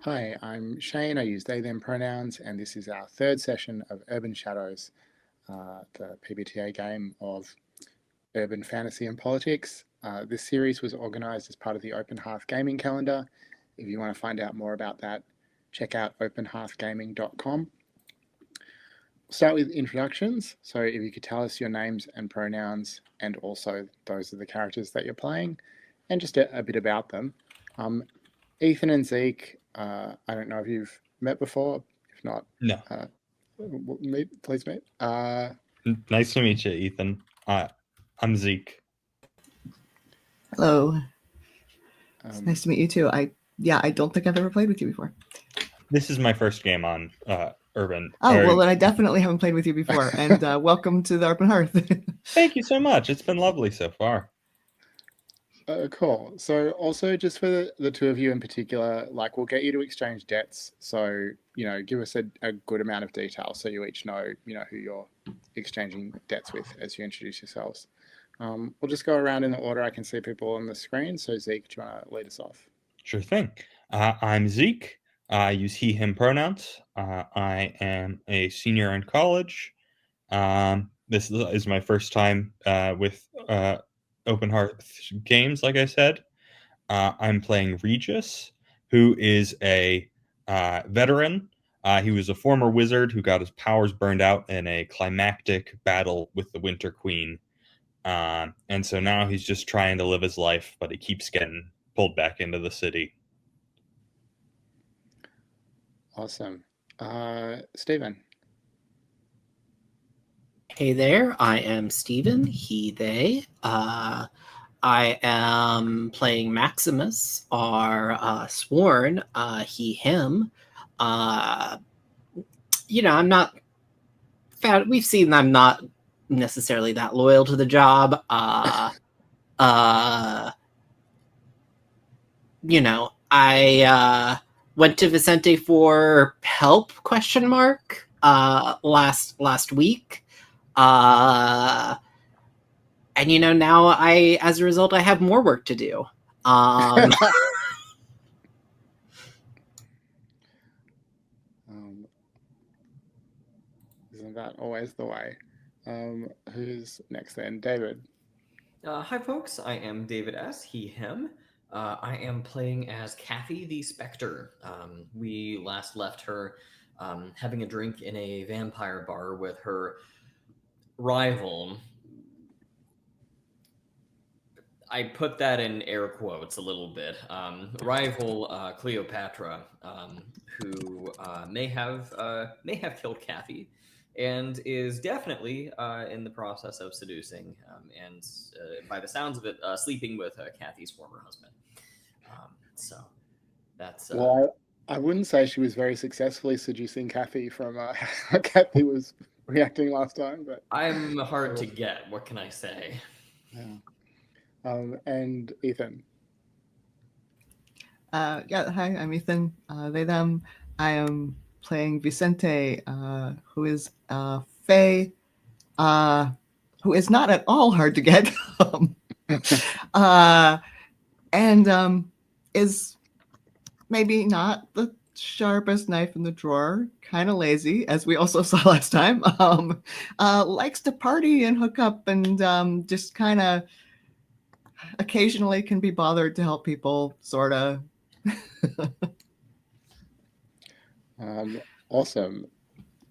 Hi, I'm Shane. I use they, them pronouns, and this is our third session of Urban Shadows, the PBTA game of urban fantasy and politics. This series was organised as part of the Open Hearth Gaming calendar. If you want to find out more about that, check out openhearthgaming.com. Start with introductions. So if you could tell us your names and pronouns, and also those are the characters that you're playing, and just a bit about them. Ethan and Zeke, I don't know if you've met before. If not, No. please meet. Nice to meet you, Ethan. I'm Zeke. Hello. It's nice to meet you too. I don't think I've ever played with you before. This is my first game on Urban. Well, then I definitely haven't played with you before. And welcome to the Open Hearth. Thank you so much. It's been lovely so far. Cool. So also just for the two of you in particular, like we'll get you to exchange debts. So, give us a good amount of detail so you each know, who you're exchanging debts with as you introduce yourselves. We'll just go around in the order I can see people on the screen. So Zeke, do you want to lead us off? Sure thing. I'm Zeke. I use he, him pronouns. I am a senior in college. This is my first time with Open Hearth games, like I said. I'm playing Regis, who is a veteran. He was a former wizard who got his powers burned out in a climactic battle with the Winter Queen. And so now he's just trying to live his life, but he keeps getting pulled back into the city. Awesome. Stephen. Hey there, I am Steven, he, they. I am playing Maximus, our sworn, he, him. I'm not... We've seen I'm not necessarily that loyal to the job. I went to Vicente for help, last week. And now as a result, I have more work to do. Isn't that always the way? Who's next then? David. Hi folks, I am David S., he, him. I am playing as Cathy the Spectre. We last left her having a drink in a vampire bar with her rival. I put that in air quotes a little bit. Rival Cleopatra, who may have killed Cathy, and is definitely in the process of seducing, and by the sounds of it, sleeping with Cathy's former husband. So that's... Well, I wouldn't say she was very successfully seducing Cathy from how Cathy was reacting last time, but... I'm hard to get, what can I say? Yeah. And Ethan. Hi, I'm Ethan. They, them. I am playing Vicente, who is Faye, who is not at all hard to get, and is maybe not the sharpest knife in the drawer, kind of lazy, as we also saw last time. Likes to party and hook up, and just kind of occasionally can be bothered to help people, sort of. Awesome.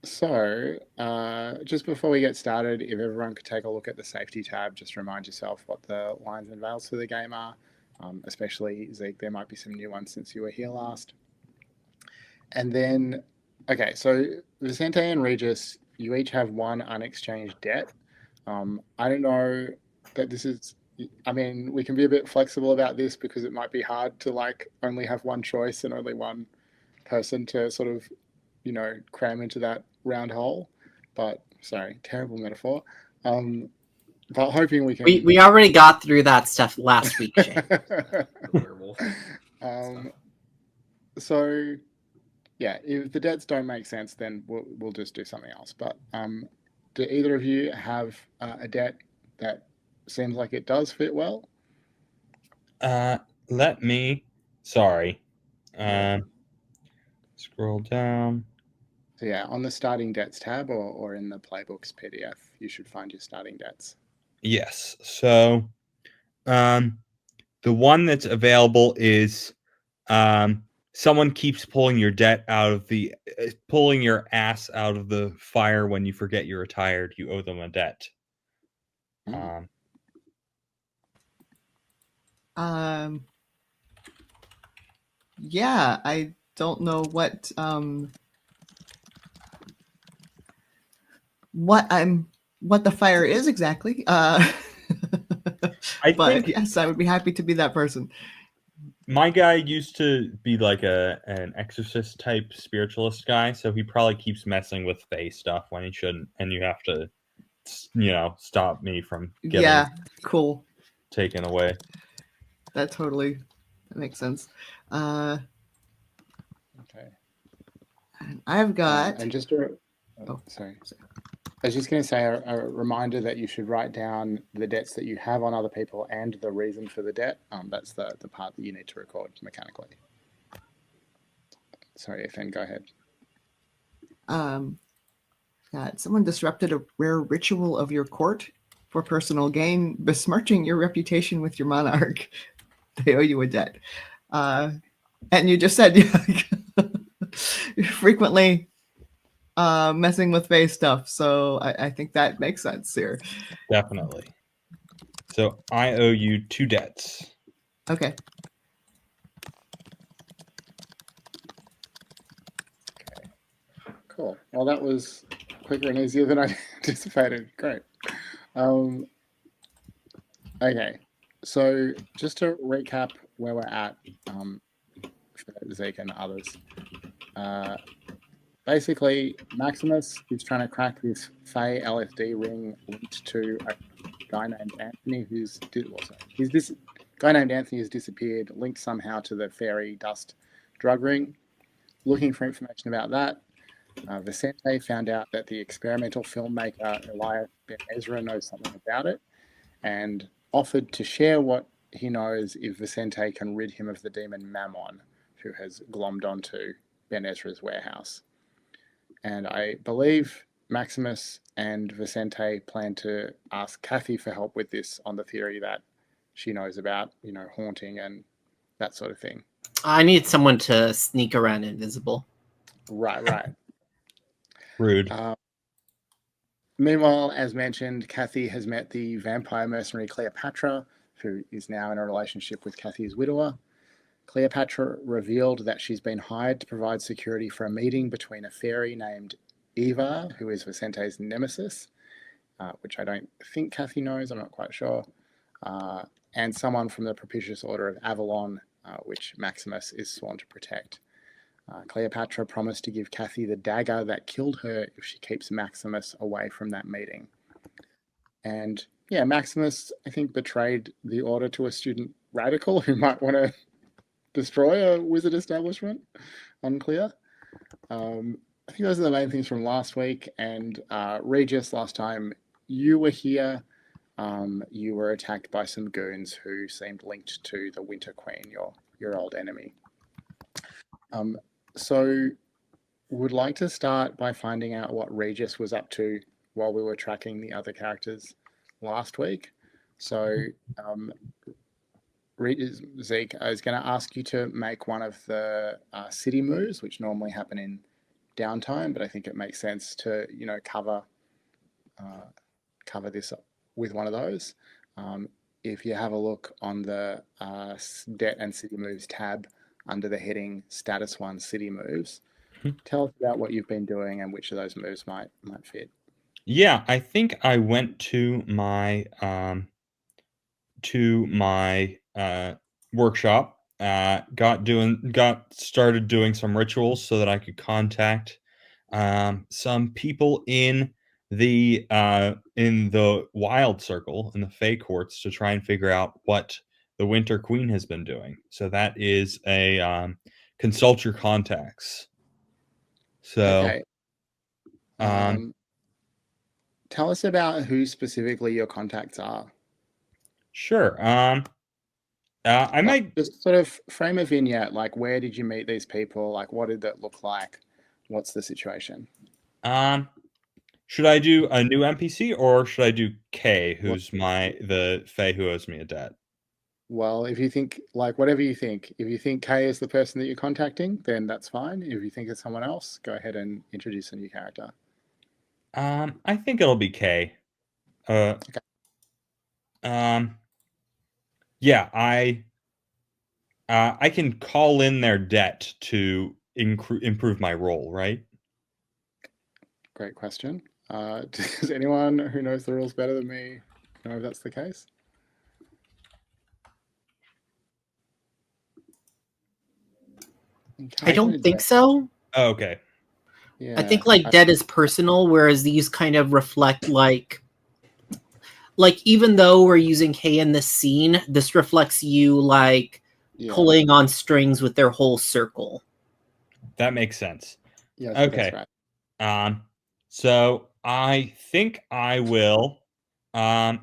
So, just before we get started, if everyone could take a look at the safety tab, just remind yourself what the lines and veils for the game are, especially Zeke, there might be some new ones since you were here last. And then, okay, so Vicente and Regis, you each have one unexchanged debt. I don't know that this is, I mean, we can be a bit flexible about this because it might be hard to like only have one choice and only one person to sort of, cram into that round hole. But sorry, terrible metaphor. But hoping we can. We already got through that stuff last week, Shane. Werewolf. So, yeah, if the debts don't make sense, then we'll just do something else. But do either of you have a debt that seems like it does fit well? Sorry. Scroll down. So yeah, on the starting debts tab or in the playbooks PDF, you should find your starting debts. Yes. So the one that's available is someone keeps pulling your debt out of the pulling your ass out of the fire when you forget you're retired. You owe them a debt. Mm. Yeah, I don't know what the fire is exactly. I But think yes, I would be happy to be that person. my guy used to be like an exorcist type spiritualist guy, so he probably keeps messing with fae stuff when he shouldn't, and you have to, stop me from getting Yeah, cool. taken away. That makes sense. Okay. I've got. And just sorry. sorry. I was just going to say a reminder that you should write down the debts that you have on other people and the reason for the debt. That's the part that you need to record mechanically. Sorry, FN, go ahead. Someone disrupted a rare ritual of your court for personal gain, besmirching your reputation with your monarch. They owe you a debt. And you just said you're frequently messing with face stuff. So I think that makes sense here. Definitely. So I owe you 2 debts. Okay. Cool. Well, that was quicker and easier than I anticipated. Great. Okay. So just to recap where we're at for Zeke and others. Basically, Maximus is trying to crack this Fey LSD ring linked to a guy named Anthony this guy named Anthony has disappeared, linked somehow to the fairy dust drug ring. Looking for information about that. Vicente found out that the experimental filmmaker Elias Ben Ezra knows something about it and offered to share what he knows if Vicente can rid him of the demon Mammon, who has glommed onto Ben Ezra's warehouse. And I believe Maximus and Vicente plan to ask Cathy for help with this on the theory that she knows about, haunting and that sort of thing. I need someone to sneak around invisible. Right. Rude. Meanwhile, as mentioned, Cathy has met the vampire mercenary Cleopatra, who is now in a relationship with Cathy's widower. Cleopatra revealed that she's been hired to provide security for a meeting between a fairy named Eva, who is Vicente's nemesis, which I don't think Cathy knows, I'm not quite sure, and someone from the Propitious Order of Avalon, which Maximus is sworn to protect. Cleopatra promised to give Cathy the dagger that killed her if she keeps Maximus away from that meeting. And yeah, Maximus, I think, betrayed the order to a student radical who might want to destroy a wizard establishment. Unclear. I think those are the main things from last week. And Regis, last time you were here, you were attacked by some goons who seemed linked to the Winter Queen, your old enemy. So would like to start by finding out what Regis was up to while we were tracking the other characters last week. So Zeke, I was going to ask you to make one of the city moves, which normally happen in downtime, but I think it makes sense to cover this with one of those. If you have a look on the debt and city moves tab under the heading status 1 city moves, tell us about what you've been doing and which of those moves might fit. Yeah, I think I went to my workshop, got started doing some rituals so that I could contact some people in the wild circle, in the Fey courts, to try and figure out what the Winter Queen has been doing. So that is a consult your contacts. So Okay. Tell us about who specifically your contacts are. Sure. I might. Just sort of frame a vignette. Like, where did you meet these people? Like, what did that look like? What's the situation? Should I do a new NPC or should I do K, Well, who's the Fae who owes me a debt? well, if you think, like, whatever you think, if you think Kay is the person that you're contacting, then that's fine. If you think it's someone else, go ahead and introduce a new character. I think it'll be K. Okay. Yeah, I can call in their debt to improve my role, right? Great question. Does anyone who knows the rules better than me know if that's the case? I don't think so. Oh, okay. Yeah, I think like debt is personal, whereas these kind of reflect like even though we're using K in this scene, this reflects you like pulling on strings with their whole circle. That makes sense. Yeah, okay. that's right. So I think I will. I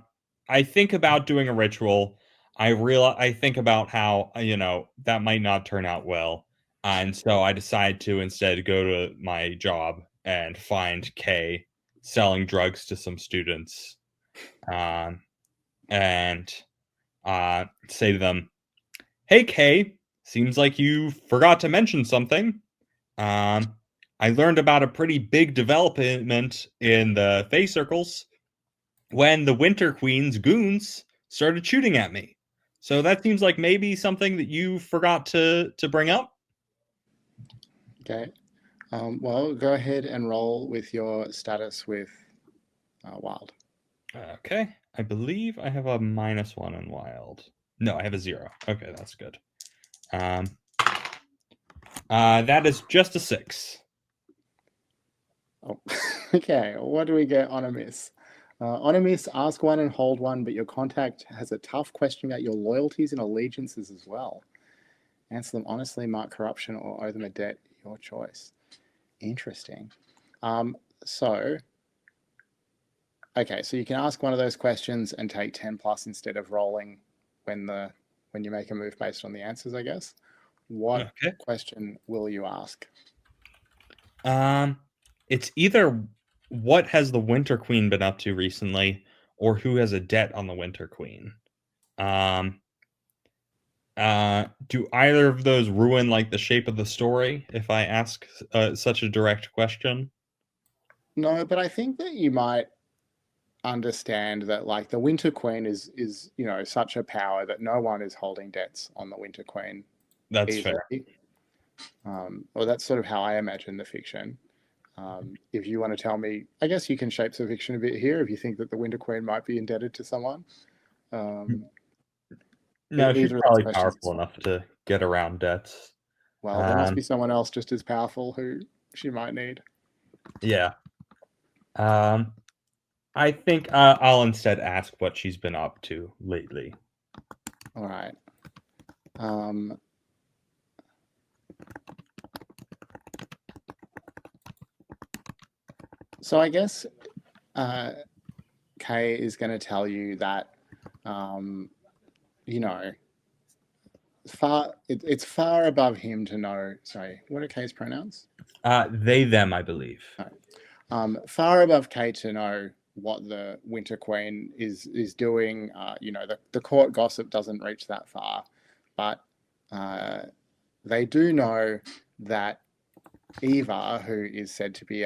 think about doing a ritual. I think about how that might not turn out well, and so I decide to instead go to my job and find Kay selling drugs to some students, and say to them, "Hey, Kay, seems like you forgot to mention something. I learned about a pretty big development in the Fae circles when the Winter Queen's goons started shooting at me. So that seems like maybe something that you forgot to bring up." Okay. Well, go ahead and roll with your status with Wild. Okay. I believe I have a -1 in Wild. No, I have a 0. Okay, that's good. That is just a 6. Oh, okay. What do we get on a miss? On a miss, ask one and hold one, but your contact has a tough question about your loyalties and allegiances as well. Answer them honestly, mark corruption, or owe them a debt. Your choice. Interesting. So you can ask one of those questions and take 10 plus instead of rolling when you make a move based on the answers, I guess. What question will you ask? It's either what has the Winter Queen been up to recently, or who has a debt on the Winter Queen. Do either of those ruin like the shape of the story if I ask such a direct question? No, but I think that you might understand that like the Winter Queen is such a power that no one is holding debts on the Winter Queen. That's easily. fair. Well, that's sort of how I imagine the fiction. If you want to tell me, I guess you can shape the fiction a bit here if you think that the Winter Queen might be indebted to someone. No, she's probably powerful enough to get around debts. Well, there must be someone else just as powerful who she might need. Yeah. I think I'll instead ask what she's been up to lately. All right. So I guess Kay is going to tell you that, it's far above him to know. Sorry, what are Kay's pronouns? They, them, I believe. Far above Kay to know what the Winter Queen is doing. The court gossip doesn't reach that far, but they do know that Eva, who is said to be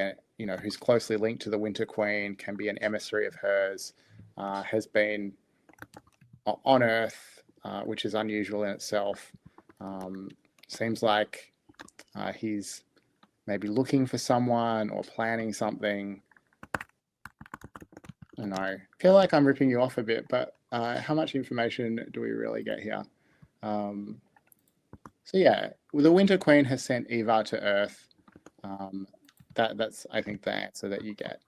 who's closely linked to the Winter Queen, can be an emissary of hers, has been on Earth, which is unusual in itself. Seems like he's maybe looking for someone or planning something. I don't know. I feel like I'm ripping you off a bit, but how much information do we really get here? So yeah, the Winter Queen has sent Eva to Earth. That's I think the answer that you get.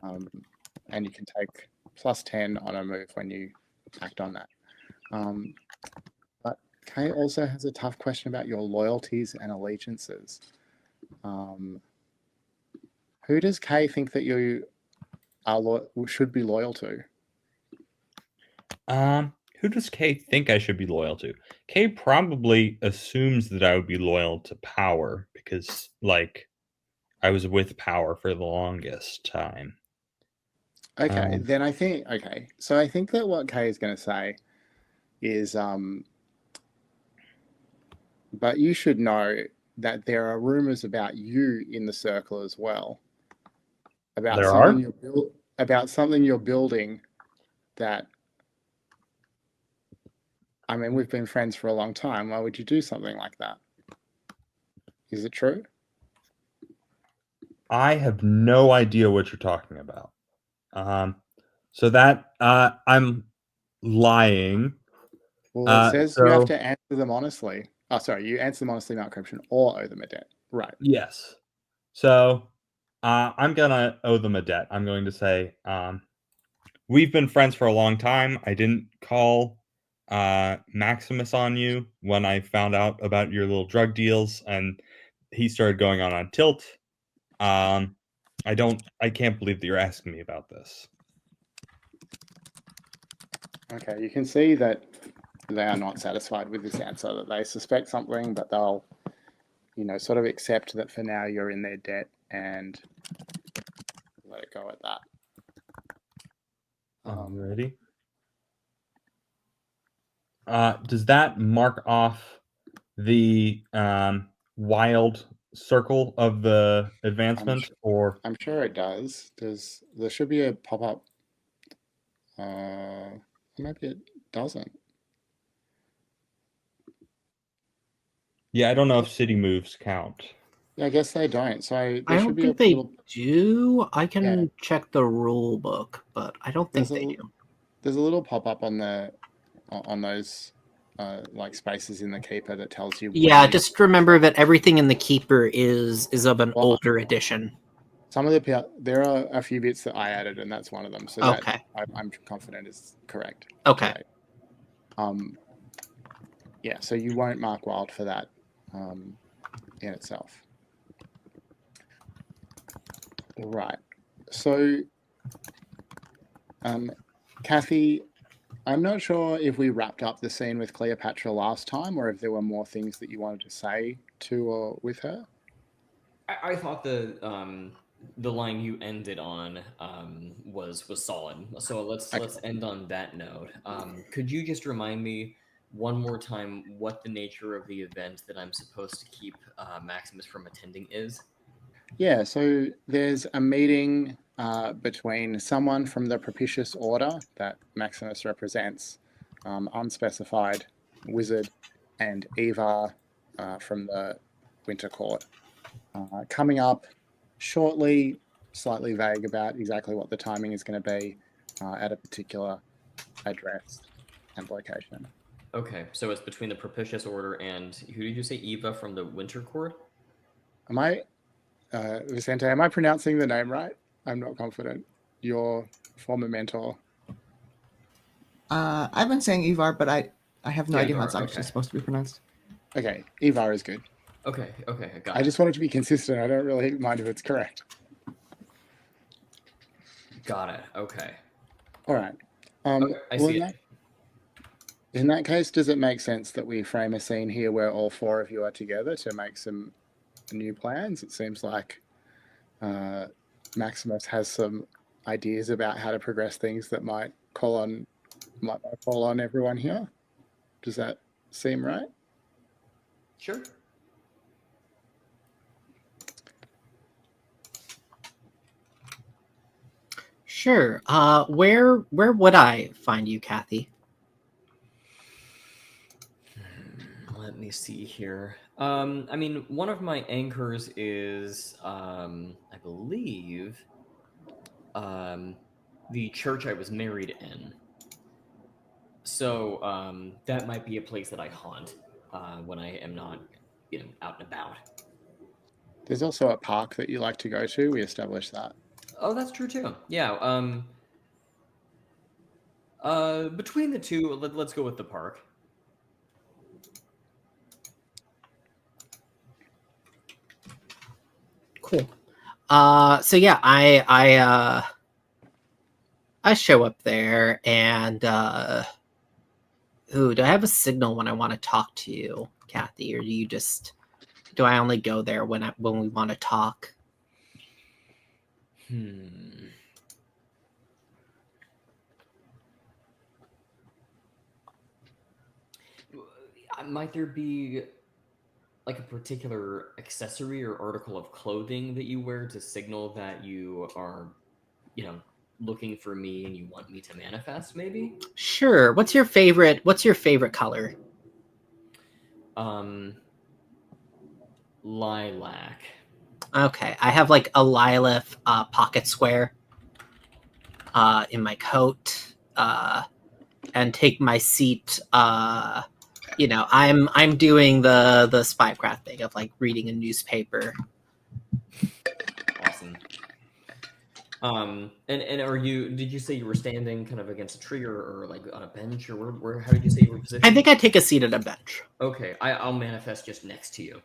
And you can take +10 on a move when you act on that. But Kay also has a tough question about your loyalties and allegiances. Who does Kay think that you should be loyal to? Who does Kay think I should be loyal to? Kay probably assumes that I would be loyal to Power because, like, I was with Power for the longest time. Okay, then I think so I think that what Kay is going to say is but you should know that there are rumors about you in the circle as well. About There something are? about something you're building that I mean, we've been friends for a long time. Why would you do something like that? Is it true? I have no idea what you're talking about. So that I'm lying. Well, it says you have So to answer them honestly. Oh, sorry, you answer them honestly, without corruption, or owe them a debt. Right. yes. So I'm gonna owe them a debt. I'm going to say we've been friends for a long time. I didn't call Maximus on you when I found out about your little drug deals, and he started going on tilt. I can't believe that you're asking me about this. Okay, you can see that they are not satisfied with this answer, that they suspect something, but they'll, sort of accept that for now you're in their debt and let it go at that. Ready? Does that mark off the wild circle of the advancement, or I'm sure it does. There should be a pop-up. Maybe it doesn't. yeah, I don't know if city moves count. Yeah, I guess they don't. So I there should don't be a think they little. do. I can Yeah. check the rule book, but I don't think they do. There's a little pop-up on those like spaces in the keeper that tells you. Yeah, when- just remember that everything in the keeper is of an Well, older edition. Some of there are a few bits that I added, and that's one of them. So Okay. that I'm confident is correct. Okay. Yeah, so you won't mark wild for that in itself. Right. So, Cathy, I'm not sure if we wrapped up the scene with Cleopatra last time, or if there were more things that you wanted to say to or with her. I thought the line you ended on was solid. So let's end on that note. Could you just remind me one more time what the nature of the event that I'm supposed to keep Maximus from attending is? Yeah, so there's a meeting between someone from the propitious order that Maximus represents, unspecified wizard, and Eva from the Winter Court. Coming up shortly, slightly vague about exactly what the timing is going to be at a particular address and location. Okay, so it's between the propitious order and who did you say? Eva from the Winter Court? Vicente, am I pronouncing the name right? I'm not confident. Your former mentor. I've been saying Ivar, but I have no idea how it's Ivar, actually okay. supposed to be pronounced. Okay, Ivar is good. Okay, I got I it. just want it to be consistent. I don't really mind if it's correct. Got it. Okay. All right. I see it. In that case, does it make sense that we frame a scene here where all four of you are together to make some new plans? It seems like Maximus has some ideas about how to progress things that might call on everyone here. Does that seem right? Sure. Sure. Where would I find you, Cathy? Let me see here. I mean, one of my anchors is, I believe, the church I was married in. So that might be a place that I haunt when I am not, out and about. There's also a park that you like to go to. We established that. Oh, that's true too. Yeah. Between the two, let's go with the park. Cool. So yeah, I show up there and Ooh, do I have a signal when I want to talk to you, Cathy, or do I only go there when we want to talk? Might there be like a particular accessory or article of clothing that you wear to signal that you are, looking for me and you want me to manifest? Maybe. Sure. What's your favorite color? Lilac. Okay, I have like a lilac pocket square in my coat, and take my seat. I'm doing the spycraft thing of like reading a newspaper. Awesome. And did you say you were standing kind of against a tree or like on a bench, or where how did you say you were positioned? I think I take a seat at a bench. Okay, I'll manifest just next to you.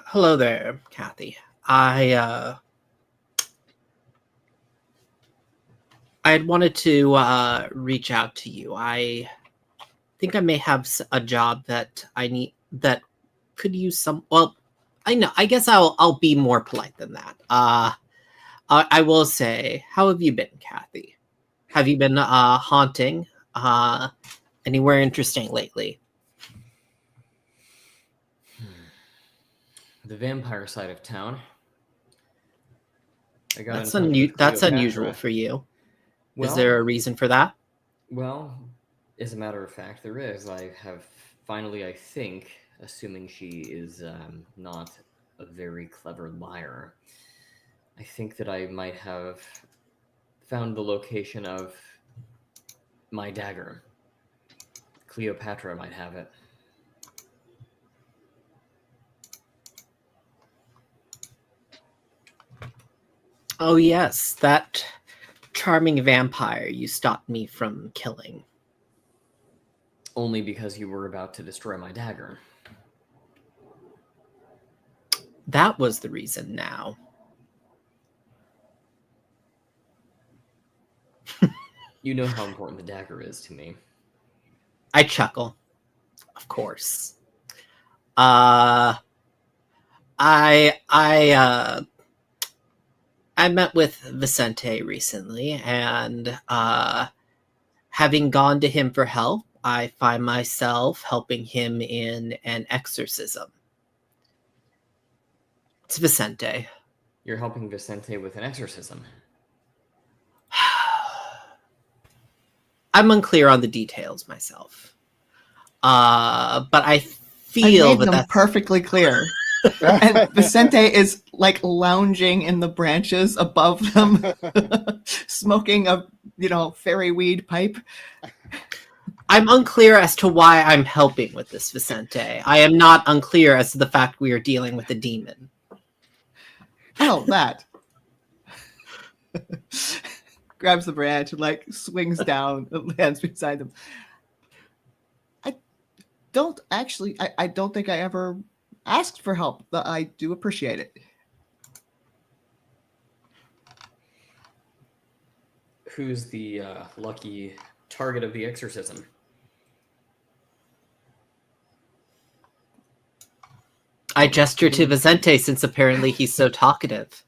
Hello there, Cathy. I had wanted to reach out to you. I think I may have a job that I need that could use some. Well, I know. I guess I'll be more polite than that. I will say, how have you been, Cathy? Have you been haunting anywhere interesting lately? The vampire side of town. I got That's in touch with that's Cleopatra. unusual for you. Well, is there a reason for that? Well, as a matter of fact, there is. I have finally, I think, assuming she is not a very clever liar, I think that I might have found the location of my dagger. Cleopatra might have it. Oh yes, that charming vampire you stopped me from killing. Only because you were about to destroy my dagger. That was the reason now. You know how important the dagger is to me. I chuckle. Of course. I met with Vicente recently, and having gone to him for help, I find myself helping him in an exorcism. It's Vicente. You're helping Vicente with an exorcism. I'm unclear on the details myself. But I feel I made that them that's perfectly clear. And Vicente is like lounging in the branches above them, smoking a fairy weed pipe. I'm unclear as to why I'm helping with this, Vicente. I am not unclear as to the fact we are dealing with a demon. Oh, that. Grabs the branch and like swings down and lands beside them. I don't think I ever asked for help, but I do appreciate it. Who's the lucky target of the exorcism? I gesture to Vicente since apparently he's so talkative.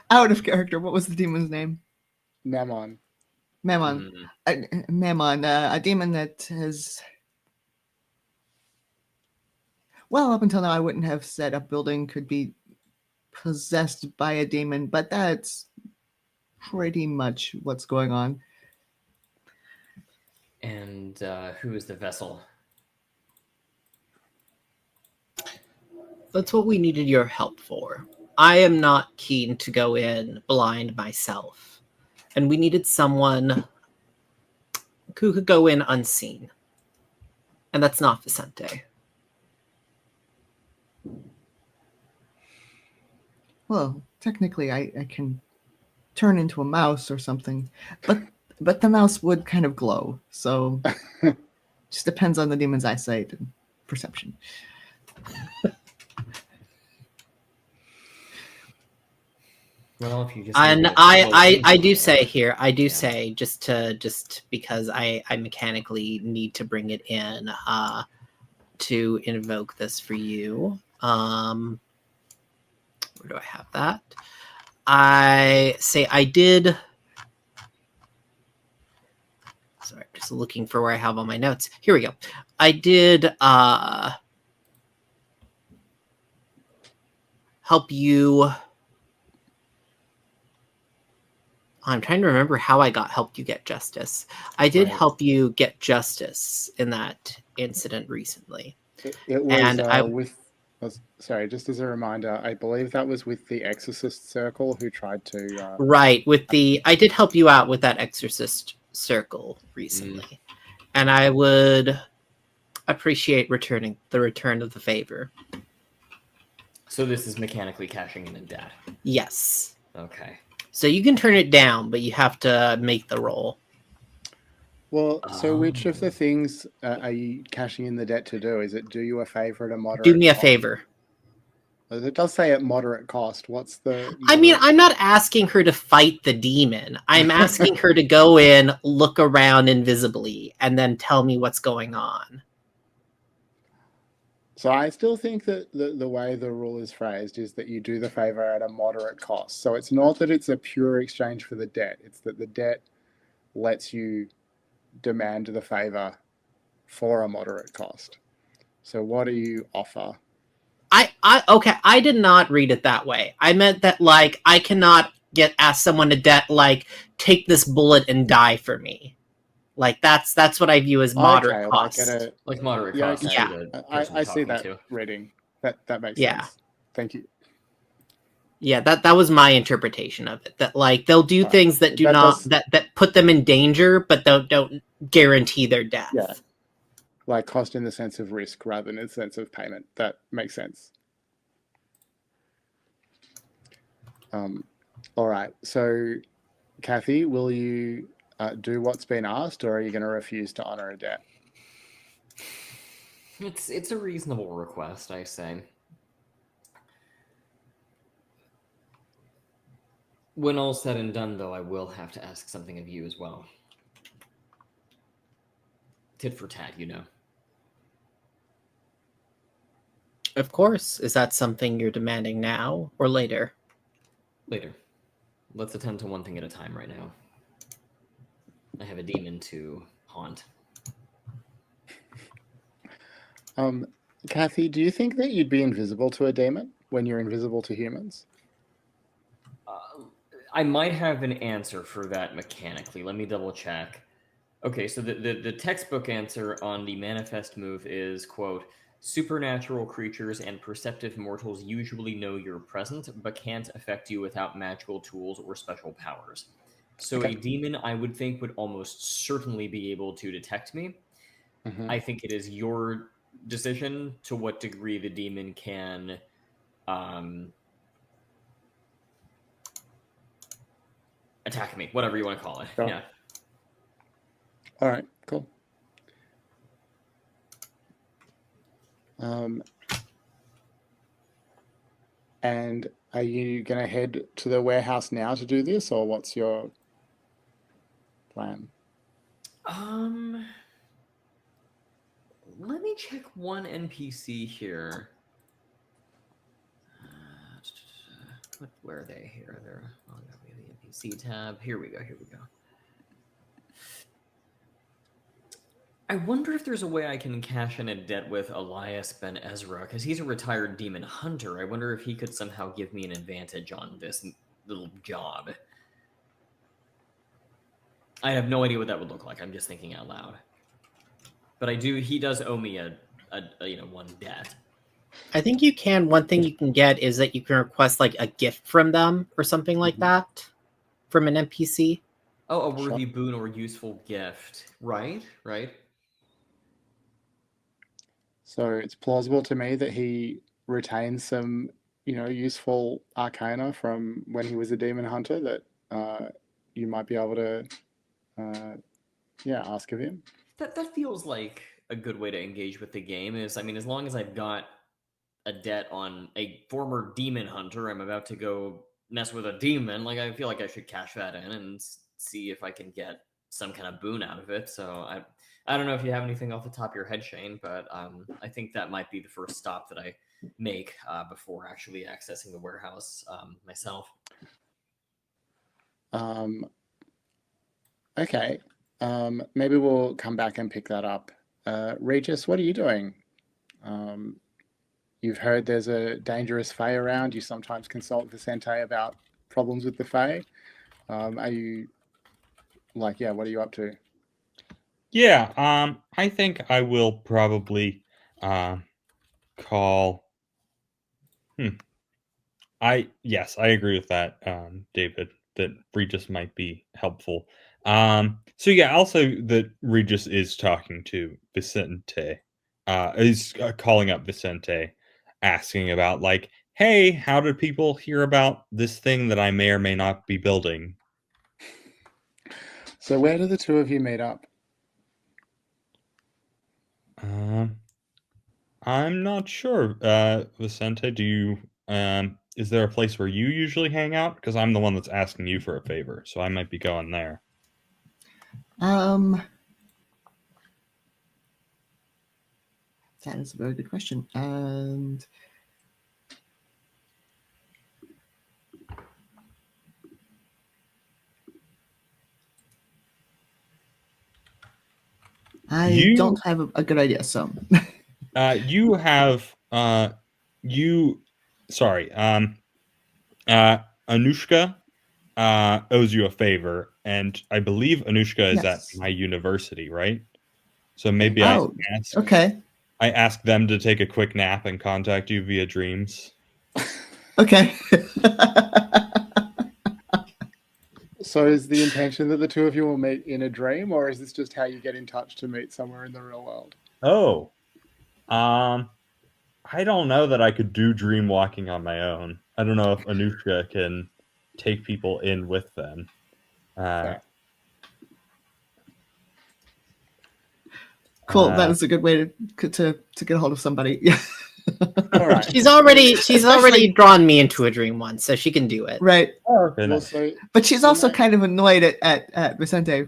Out of character, what was the demon's name? Nemon. Mammon. Mammon, a demon that has... Well, up until now, I wouldn't have said a building could be possessed by a demon, but that's pretty much what's going on. And who is the vessel? That's what we needed your help for. I am not keen to go in blind myself. And we needed someone who could go in unseen. And that's not Vicente. Well, technically, I can turn into a mouse or something, but the mouse would kind of glow, so just depends on the demon's eyesight and perception. Well, if you just And needed a I do location say or- here, I do Yeah. say just because I mechanically need to bring it in to invoke this for you. Where do I have that? I say I did. Sorry, I'm just looking for where I have all my notes. Here we go. I did help you. I'm trying to remember how I helped you get justice. I did Right. help you get justice in that incident recently. It was And I sorry, just as a reminder, I believe that was with the Exorcist Circle who tried to. Right, I did help you out with that exorcist circle recently. And I would appreciate the return of the favor. So this is mechanically cashing in a debt. Yes. Okay. So you can turn it down, but you have to make the roll. Well, so which of the Oh. things are you cashing in the debt to do? Is it do you a favor at a moderate Do me a cost? favor. It does say at moderate cost. What's the I mean, moderate- I'm not asking her to fight the demon. I'm asking her to go in, look around invisibly, and then tell me what's going on. So I still think that the way the rule is phrased is that you do the favor at a moderate cost. So it's not that it's a pure exchange for the debt. It's that the debt lets you demand the favor for a moderate cost. So what do you offer? Okay, I did not read it that way. I meant that, like, I cannot ask someone to debt, like, take this bullet and die for me. Like, that's what I view as moderate Okay, cost. like at a Like moderate Yeah, cost yeah. to the I person you're see talking that to. reading. That makes Yeah. sense. Thank you. Yeah, that was my interpretation of it. That, like, they'll do Right. things that do That not does- that put them in danger, but don't guarantee their death. Yeah. Like cost in the sense of risk rather than in the sense of payment. That makes sense. All right. So, Cathy, will you do what's been asked, or are you going to refuse to honor a debt? It's a reasonable request, I say. When all's said and done, though, I will have to ask something of you as well. Tit for tat, you know. Of course. Is that something you're demanding now or later? Later. Let's attend to one thing at a time right now. I have a demon to haunt. Cathy, do you think that you'd be invisible to a demon when you're invisible to humans? I might have an answer for that mechanically. Let me double check. Okay, so the textbook answer on the manifest move is, quote, supernatural creatures and perceptive mortals usually know you're present, but can't affect you without magical tools or special powers. So Okay. a demon, I would think, would almost certainly be able to detect me. Mhm. I think it is your decision to what degree the demon can attack me, whatever you want to call it. Sure. Yeah. All right, cool. And are you going to head to the warehouse now to do this, or what's your plan? Let me check one NPC here. Where are they here? They're on the NPC tab. Here we go. I wonder if there's a way I can cash in a debt with Elias Ben Ezra, because he's a retired demon hunter. I wonder if he could somehow give me an advantage on this little job. I have no idea what that would look like. I'm just thinking out loud. But he does owe me a one debt. I think you can. One thing you can get is that you can request like a gift from them or something like that from an NPC. Oh, a worthy boon or useful gift. Right. So it's plausible to me that he retains some, useful arcana from when he was a demon hunter that you might be able to, ask of him. That feels like a good way to engage with the game. As long as I've got a debt on a former demon hunter, I'm about to go mess with a demon. Like, I feel like I should cash that in and see if I can get some kind of boon out of it. So I don't know if you have anything off the top of your head, Shane, but I think that might be the first stop that I make before actually accessing the warehouse myself. Okay. Maybe we'll come back and pick that up. Regis, what are you doing? You've heard there's a dangerous Fae around. You sometimes consult Vicente about problems with the Fae. Are you what are you up to? Yeah, I think I will probably call. Yes, I agree with that, David. That Regis might be helpful. So yeah, also that Regis is talking to Vicente, is calling up Vicente, asking about like, hey, how did people hear about this thing that I may or may not be building? So where do the two of you meet up? I'm not sure. Vicente, do you is there a place where you usually hang out? Because I'm the one that's asking you for a favor, so I might be going there. That is a very good question. And I don't have a good idea, so you have Anushka owes you a favor, and I believe Anushka is at yes. my university, right? So maybe I ask them to take a quick nap and contact you via dreams. Okay. So is the intention that the two of you will meet in a dream, or is this just how you get in touch to meet somewhere in the real world? Oh, I don't know that I could do dream walking on my own. I don't know if Anushka can take people in with them. Cool. That is a good way to get a hold of somebody. Yeah. All right. She's already drawn me into a dream once, so she can do it. Right. Oh, okay, nice. But she's also kind of annoyed at Vicente.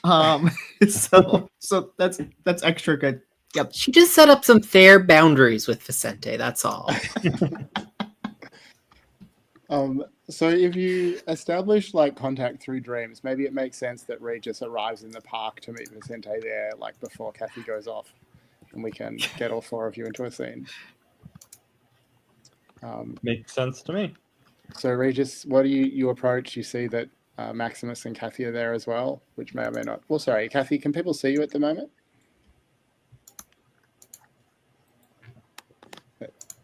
So that's extra good. Yep. She just set up some fair boundaries with Vicente, that's all. So if you establish like contact through dreams, maybe it makes sense that Regis arrives in the park to meet Vicente there, like before Cathy goes off, and we can get all four of you into a scene. Makes sense to me. So Regis, what do you approach? You see that Maximus and Cathy are there as well, which may or may not. Well, sorry, Cathy, can people see you at the moment?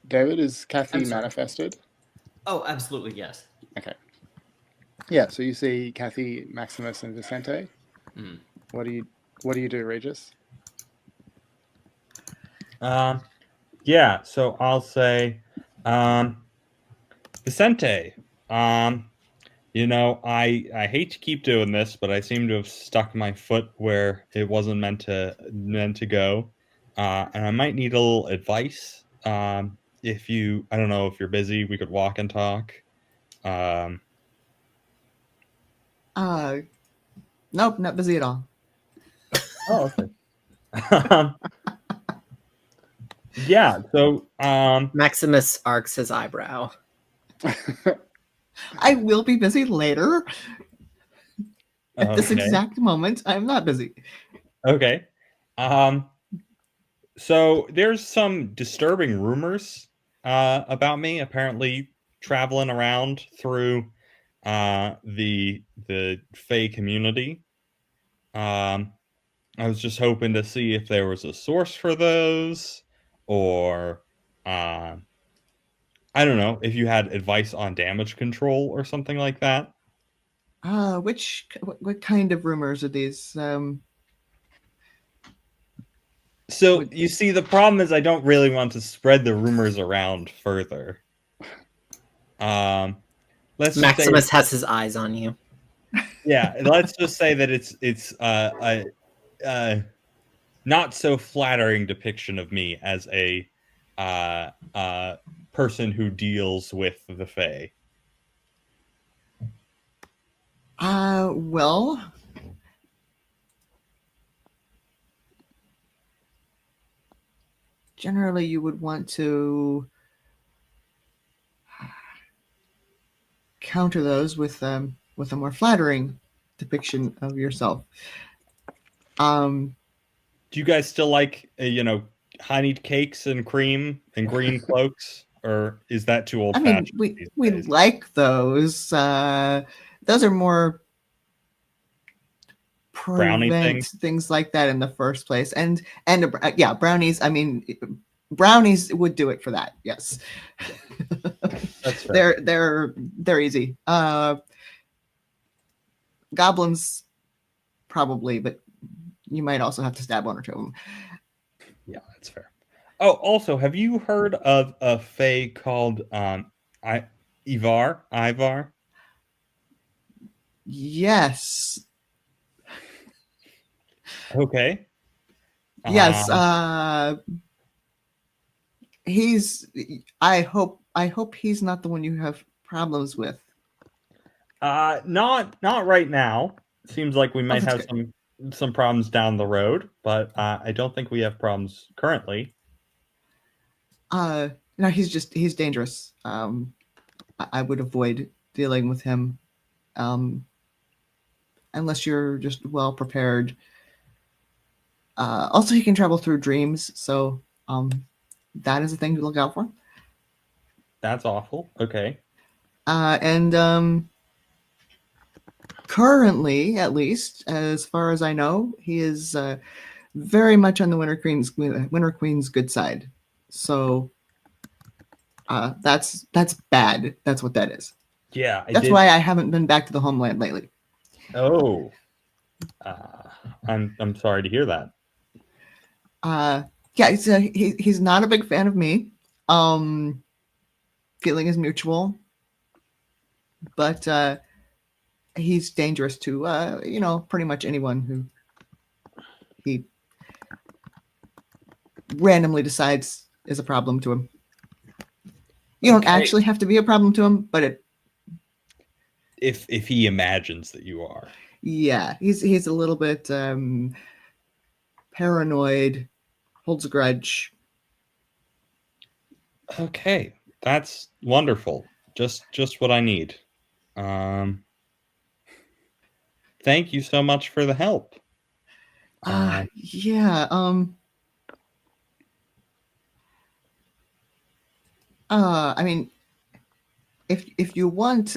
David, is Cathy manifested? Oh, absolutely, yes. Okay. Yeah, so you see Cathy, Maximus, and Vicente. Mm. What do you do, Regis? Yeah, so I'll say, Vicente, you know, I hate to keep doing this, but I seem to have stuck my foot where it wasn't meant to go, and I might need a little advice. If you, I don't know if you're busy, we could walk and talk. Nope, not busy at all. Oh, okay. Yeah, so Maximus arcs his eyebrow. I will be busy later. At this exact moment, I'm not busy. Okay. So there's some disturbing rumors about me apparently traveling around through the Fae community. I was just hoping to see if there was a source for those, or I don't know, if you had advice on damage control or something like that. What kind of rumors are these? So you see, the problem is I don't really want to spread the rumors around further. Maximus has his eyes on you. Yeah, let's just say that it's not so flattering depiction of me as a person who deals with the Fae. Well, generally you would want to counter those with a more flattering depiction of yourself. Do you guys still like honeyed cakes and cream and green cloaks, or is that too old I mean, fashioned these we days? like those. Those are more Brownie prevent things? things like that in the first place. And yeah, brownies. I mean, brownies would do it for that. Yes, That's fair. they're easy. Goblins probably, but you might also have to stab one or two of them. Yeah, that's fair. Oh, also, have you heard of a fae called Ivar? Yes, Okay. yes. Um, He's. I hope he's not the one you have problems with. not right now. Seems like we Oh, might that's have good. some problems down the road, but I don't think we have problems currently. No, he's dangerous. I would avoid dealing with him, unless you're just well prepared. Also, he can travel through dreams, so that is a thing to look out for. That's awful. Okay. And currently, at least as far as I know, he is very much on the Winter Queen's good side. So that's bad. That's what that is. Yeah, I That's did. why I haven't been back to the homeland lately. Oh, I'm sorry to hear that. Yeah, he's not a big fan of me. Feeling is mutual, but he's dangerous to pretty much anyone who he randomly decides is a problem to him. You don't actually have to be a problem to him, but if he imagines that you are. Yeah, he's a little bit paranoid, holds a grudge. Okay, that's wonderful. Just what I need. Thank you so much for the help. Yeah. I mean, if you want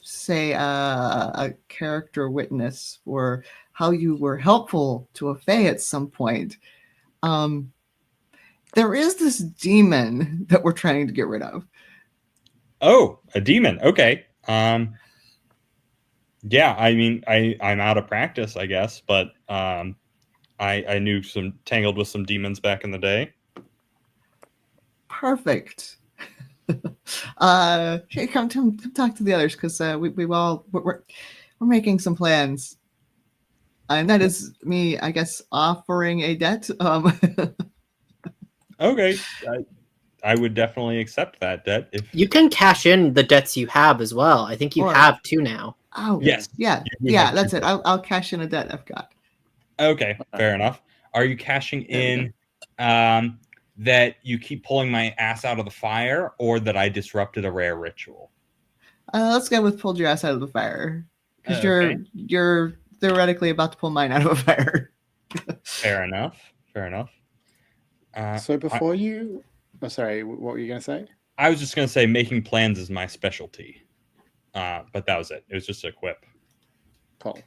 say a character witness for how you were helpful to a fae at some point, there is this demon that we're trying to get rid of. Oh, a demon. Okay. Yeah, I mean, I'm out of practice, I guess, but I knew tangled with some demons back in the day. Perfect. Hey, come talk to the others, because we're making some plans, and that is me, I guess, offering a debt. Okay, I would definitely accept that debt if You can cash in the debts you have as well. I think you Or- have two now. Oh Yes. yeah, we have that's two it. I'll cash in a debt I've got. Okay, fair enough. Are you cashing in that you keep pulling my ass out of the fire, or that I disrupted a rare ritual? Let's go with pulled your ass out of the fire, because Okay. you're theoretically about to pull mine out of a fire. Fair enough. So before you, oh, sorry, what were you going to say? I was just going to say making plans is my specialty, but that was it. It was just a quip. Cool.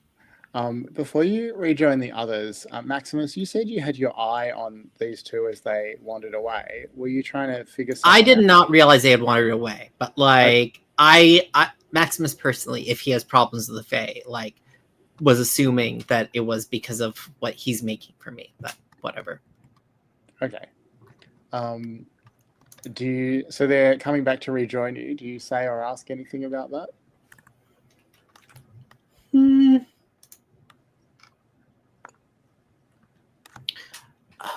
Before you rejoin the others, Maximus, you said you had your eye on these two as they wandered away. Were you trying to figure something I did out? not realize they had wandered away, but like I Maximus personally, if he has problems with the Fae, like was assuming that it was because of what he's making for me, but whatever. Okay. So they're coming back to rejoin you. Do you say or ask anything about that?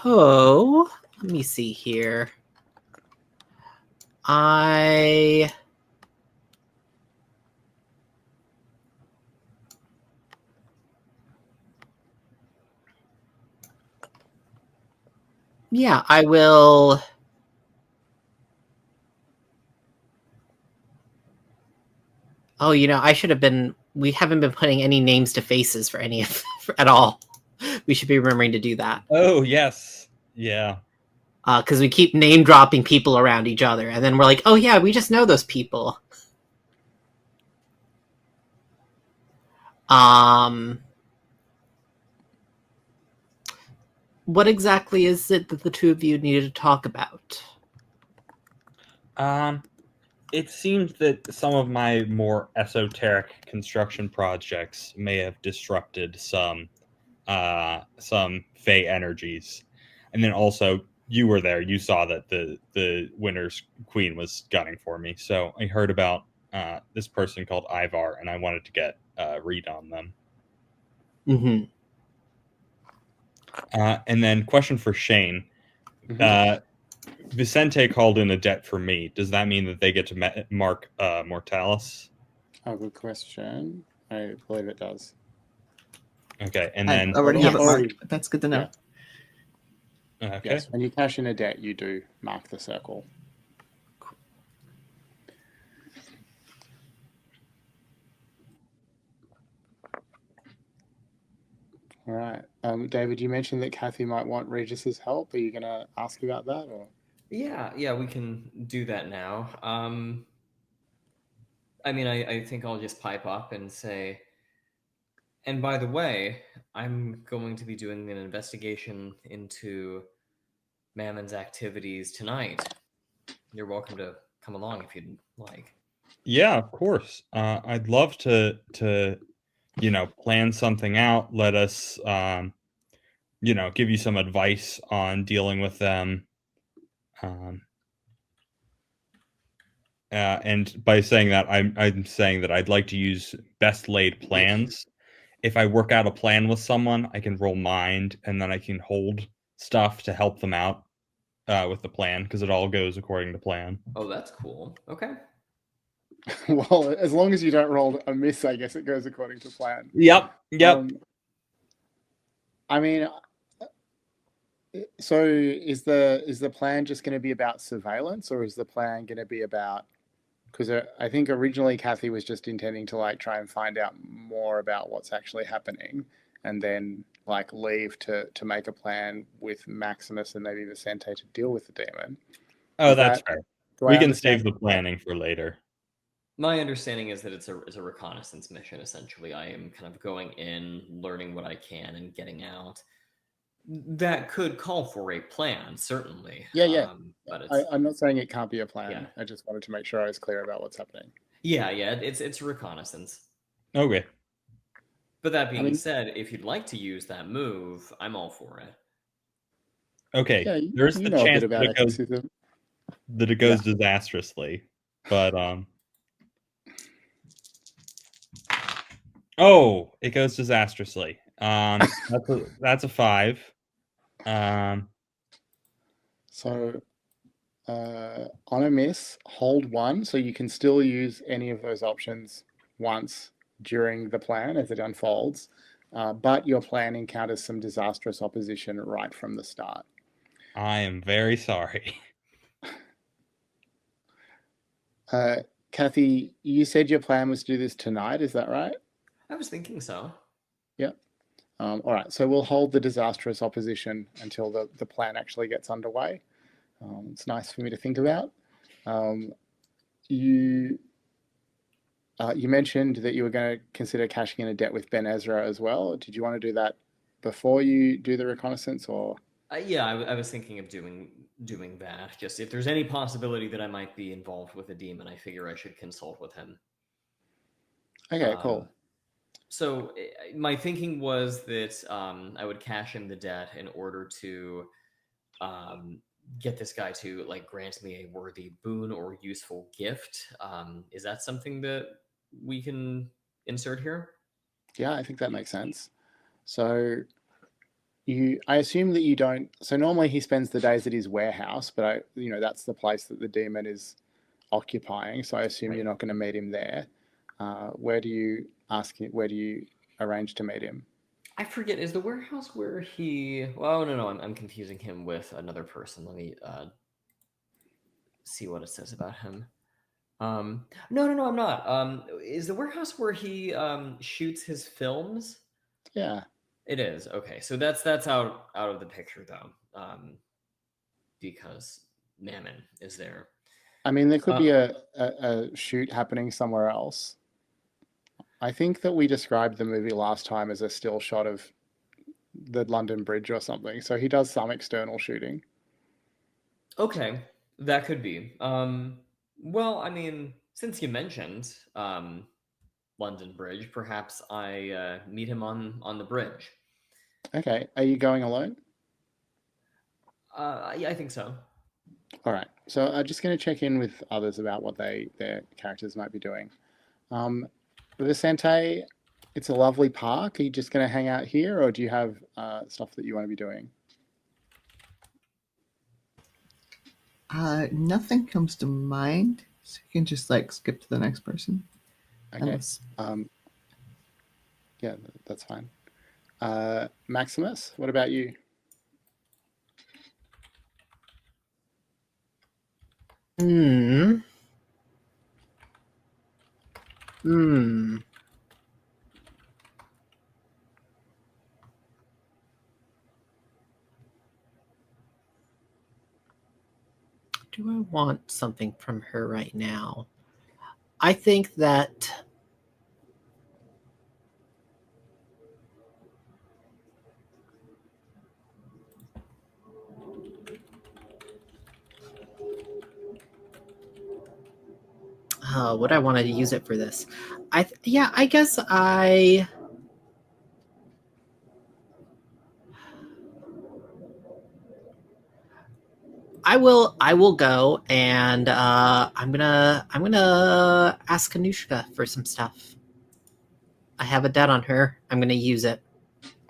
Oh, let me see here. I Yeah, I will. Oh, I should have been. We haven't been putting any names to faces for any of at all. We should be remembering to do that. Oh, yes. Yeah. Because we keep name dropping people around each other, and then we're like, oh yeah, we just know those people. What exactly is it that the two of you needed to talk about? It seems that some of my more esoteric construction projects may have disrupted some Fey energies, and then also you were there. You saw that the Winter's Queen was gunning for me, so I heard about this person called Ivar, and I wanted to get a read on them. Mm-hmm. And then question for Shane. Vicente called in a debt for me. Does that mean that they get to mark Mortalis? Oh, good question. I believe it does. Okay, and I then already have it Already- marked, but that's good to know. Yeah. okay. Yes, when you cash in a debt, you do mark the circle. All right. David, you mentioned that Cathy might want Regis's help. Are you going to ask about that? Or? Yeah, we can do that now. I mean, I think I'll just pipe up and say, and by the way, I'm going to be doing an investigation into Mammon's activities tonight. You're welcome to come along if you'd like. Yeah, of course. I'd love to plan something out. Let us give you some advice on dealing with them. And by saying that, I'm saying that I'd like to use best laid plans. If I work out a plan with someone, I can roll mind, and then I can hold stuff to help them out with the plan because it all goes according to plan. Oh, that's cool. Okay. Well, as long as you don't roll a miss, I guess it goes according to plan. Yep. I mean, so is the plan just going to be about surveillance, or is the plan going to be about? Because I think originally Cathy was just intending to try and find out more about what's actually happening, and then leave to make a plan with Maximus and maybe Vicente to deal with the demon. Oh, that's fair. We can save the correctly? planning for later. My understanding is that it's a reconnaissance mission. Essentially, I am kind of going in, learning what I can, and getting out. That could call for a plan, certainly. Yeah. But it's, I'm not saying it can't be a plan. Yeah. I just wanted to make sure I was clear about what's happening. yeah, it's a reconnaissance. Okay. But that being said, if you'd like to use that move, I'm all for it. Okay. Yeah, There's you the know a chance bit about exorcism. that it goes disastrously, but oh, it goes disastrously. That's a 5. So on a miss, hold 1, so you can still use any of those options once during the plan as it unfolds, but your plan encounters some disastrous opposition right from the start. I am very sorry. Cathy, you said your plan was to do this tonight, is that right? I was thinking so. Yep. All right, so we'll hold the disastrous opposition until the plan actually gets underway. It's nice for me to think about. You mentioned that you were going to consider cashing in a debt with Ben Ezra as well. Did you want to do that before you do the reconnaissance, or? Yeah, I was thinking of doing that. Just if there's any possibility that I might be involved with a demon, I figure I should consult with him. Okay, cool. So my thinking was that I would cash in the debt in order to get this guy to grant me a worthy boon or useful gift. Is that something that we can insert here? Yeah, I think that makes sense. So I assume that you don't. So normally he spends the days at his warehouse, but that's the place that the demon is occupying. So I assume you're not going to meet him there. Where do you arrange to meet him? I forget. Is the warehouse where he? Well, no. I'm confusing him with another person. Let me see what it says about him. No. I'm not. Is the warehouse where he shoots his films? Yeah. It is. Okay, so that's out of the picture though, because Mammon is there. I mean, there could be a shoot happening somewhere else. I think that we described the movie last time as a still shot of the London Bridge or something. So he does some external shooting. Okay, that could be. Well, I mean, since you mentioned London Bridge, perhaps I meet him on the bridge. Okay. Are you going alone? Yeah, I think so. All right. So I'm just going to check in with others about what their characters might be doing. Vicente, it's a lovely park. Are you just going to hang out here, or do you have stuff that you want to be doing? Nothing comes to mind, so you can just like skip to the next person. Okay. Unless... Yeah, that's fine. Maximus, what about you? Hmm. Do I want something from her right now? I think that would I want to use it for this? I guess I will go and I'm gonna ask Anushka for some stuff. I have a debt on her. I'm gonna use it.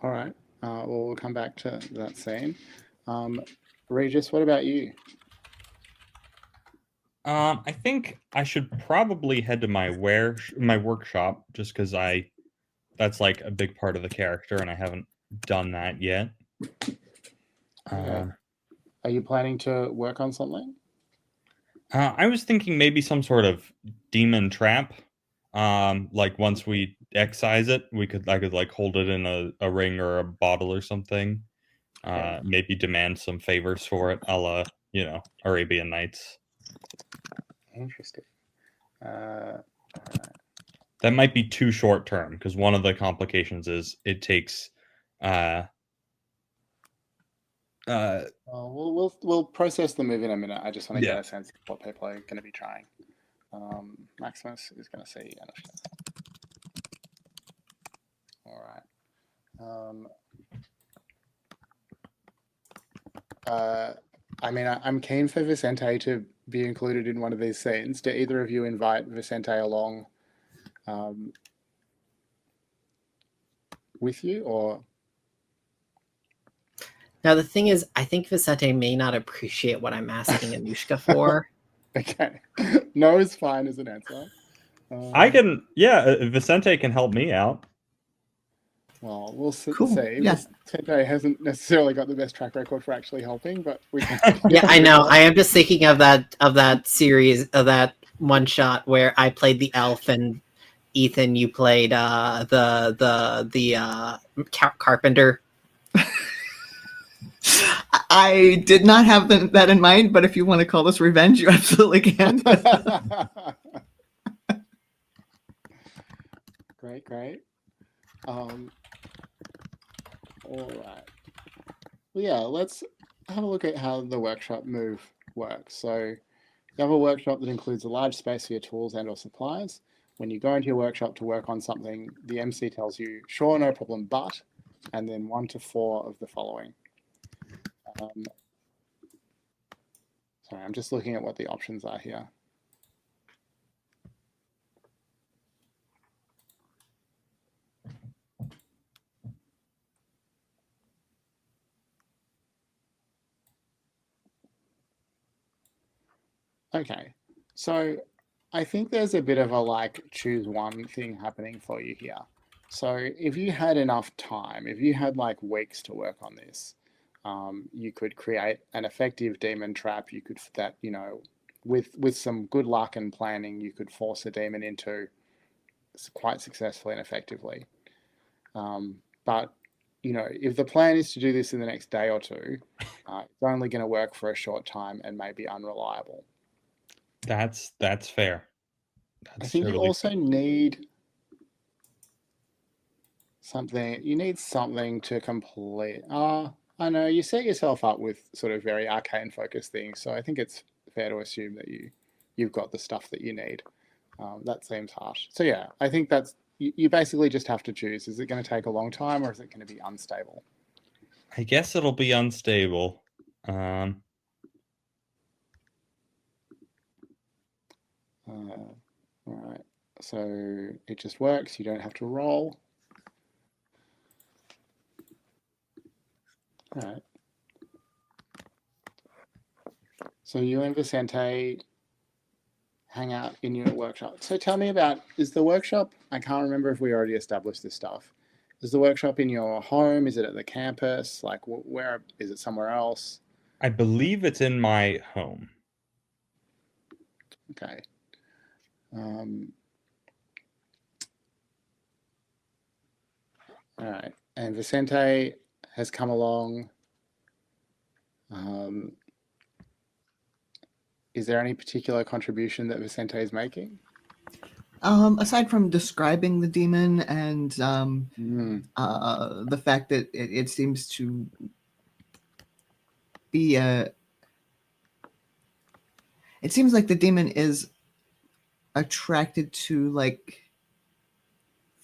All right. We'll come back to that scene. Regis, what about you? I think I should probably head to my workshop just because that's like a big part of the character and I haven't done that yet. Okay. Are you planning to work on something? I was thinking maybe some sort of demon trap. Like once we excise it, I could like hold it in a ring or a bottle or something. Okay. Maybe demand some favors for it, a la, Arabian Nights. Interesting. All right. That might be too short term because one of the complications is it takes We'll process the move in a minute. I just want to Yeah. get a sense of what people are going to be trying. Maximus is going to see Anushka. All right. I mean, I'm keen for Vicente to be included in one of these scenes. Do either of you invite Vicente along with you, or? Now the thing is, I think Vicente may not appreciate what I'm asking Anushka for. Okay. No is fine as an answer. Vicente can help me out. Well, we'll Cool. see. Yeah. Vicente hasn't necessarily got the best track record for actually helping, but we can. Yeah, I know. I am just thinking of that series, of that one shot where I played the elf and Ethan, you played the carpenter. I did not have that in mind, but if you want to call this revenge, you absolutely can. Great. All right. Well, yeah, let's have a look at how the workshop move works. So you have a workshop that includes a large space for your tools and or supplies. When you go into your workshop to work on something, the MC tells you, sure, no problem, but, and then 1 to 4 of the following. Sorry, I'm just looking at what the options are here. Okay, so I think there's a bit of a choose one thing happening for you here. So if you had enough time, if you had like weeks to work on this, you could create an effective demon trap. You could that with some good luck and planning, you could force a demon into quite successfully and effectively. But if the plan is to do this in the next day or two, it's only going to work for a short time and may be unreliable. That's fair. I That's think you totally also fair. need something. You need something to complete. I know you set yourself up with sort of very arcane focused things, so I think it's fair to assume that you've got the stuff that you need. That seems harsh. So yeah, I think that's you basically just have to choose. Is it going to take a long time or is it going to be unstable? I guess it'll be unstable. All right. So it just works. You don't have to roll. All right. So you and Vicente hang out in your workshop. So tell me about, is the workshop, I can't remember if we already established this stuff. Is the workshop in your home? Is it at the campus? Like where, is it somewhere else? I believe it's in my home. Okay. All right. And Vicente has come along. Is there any particular contribution that Vicente is making? Aside from describing the demon and the fact that it seems to be it seems like the demon is attracted to like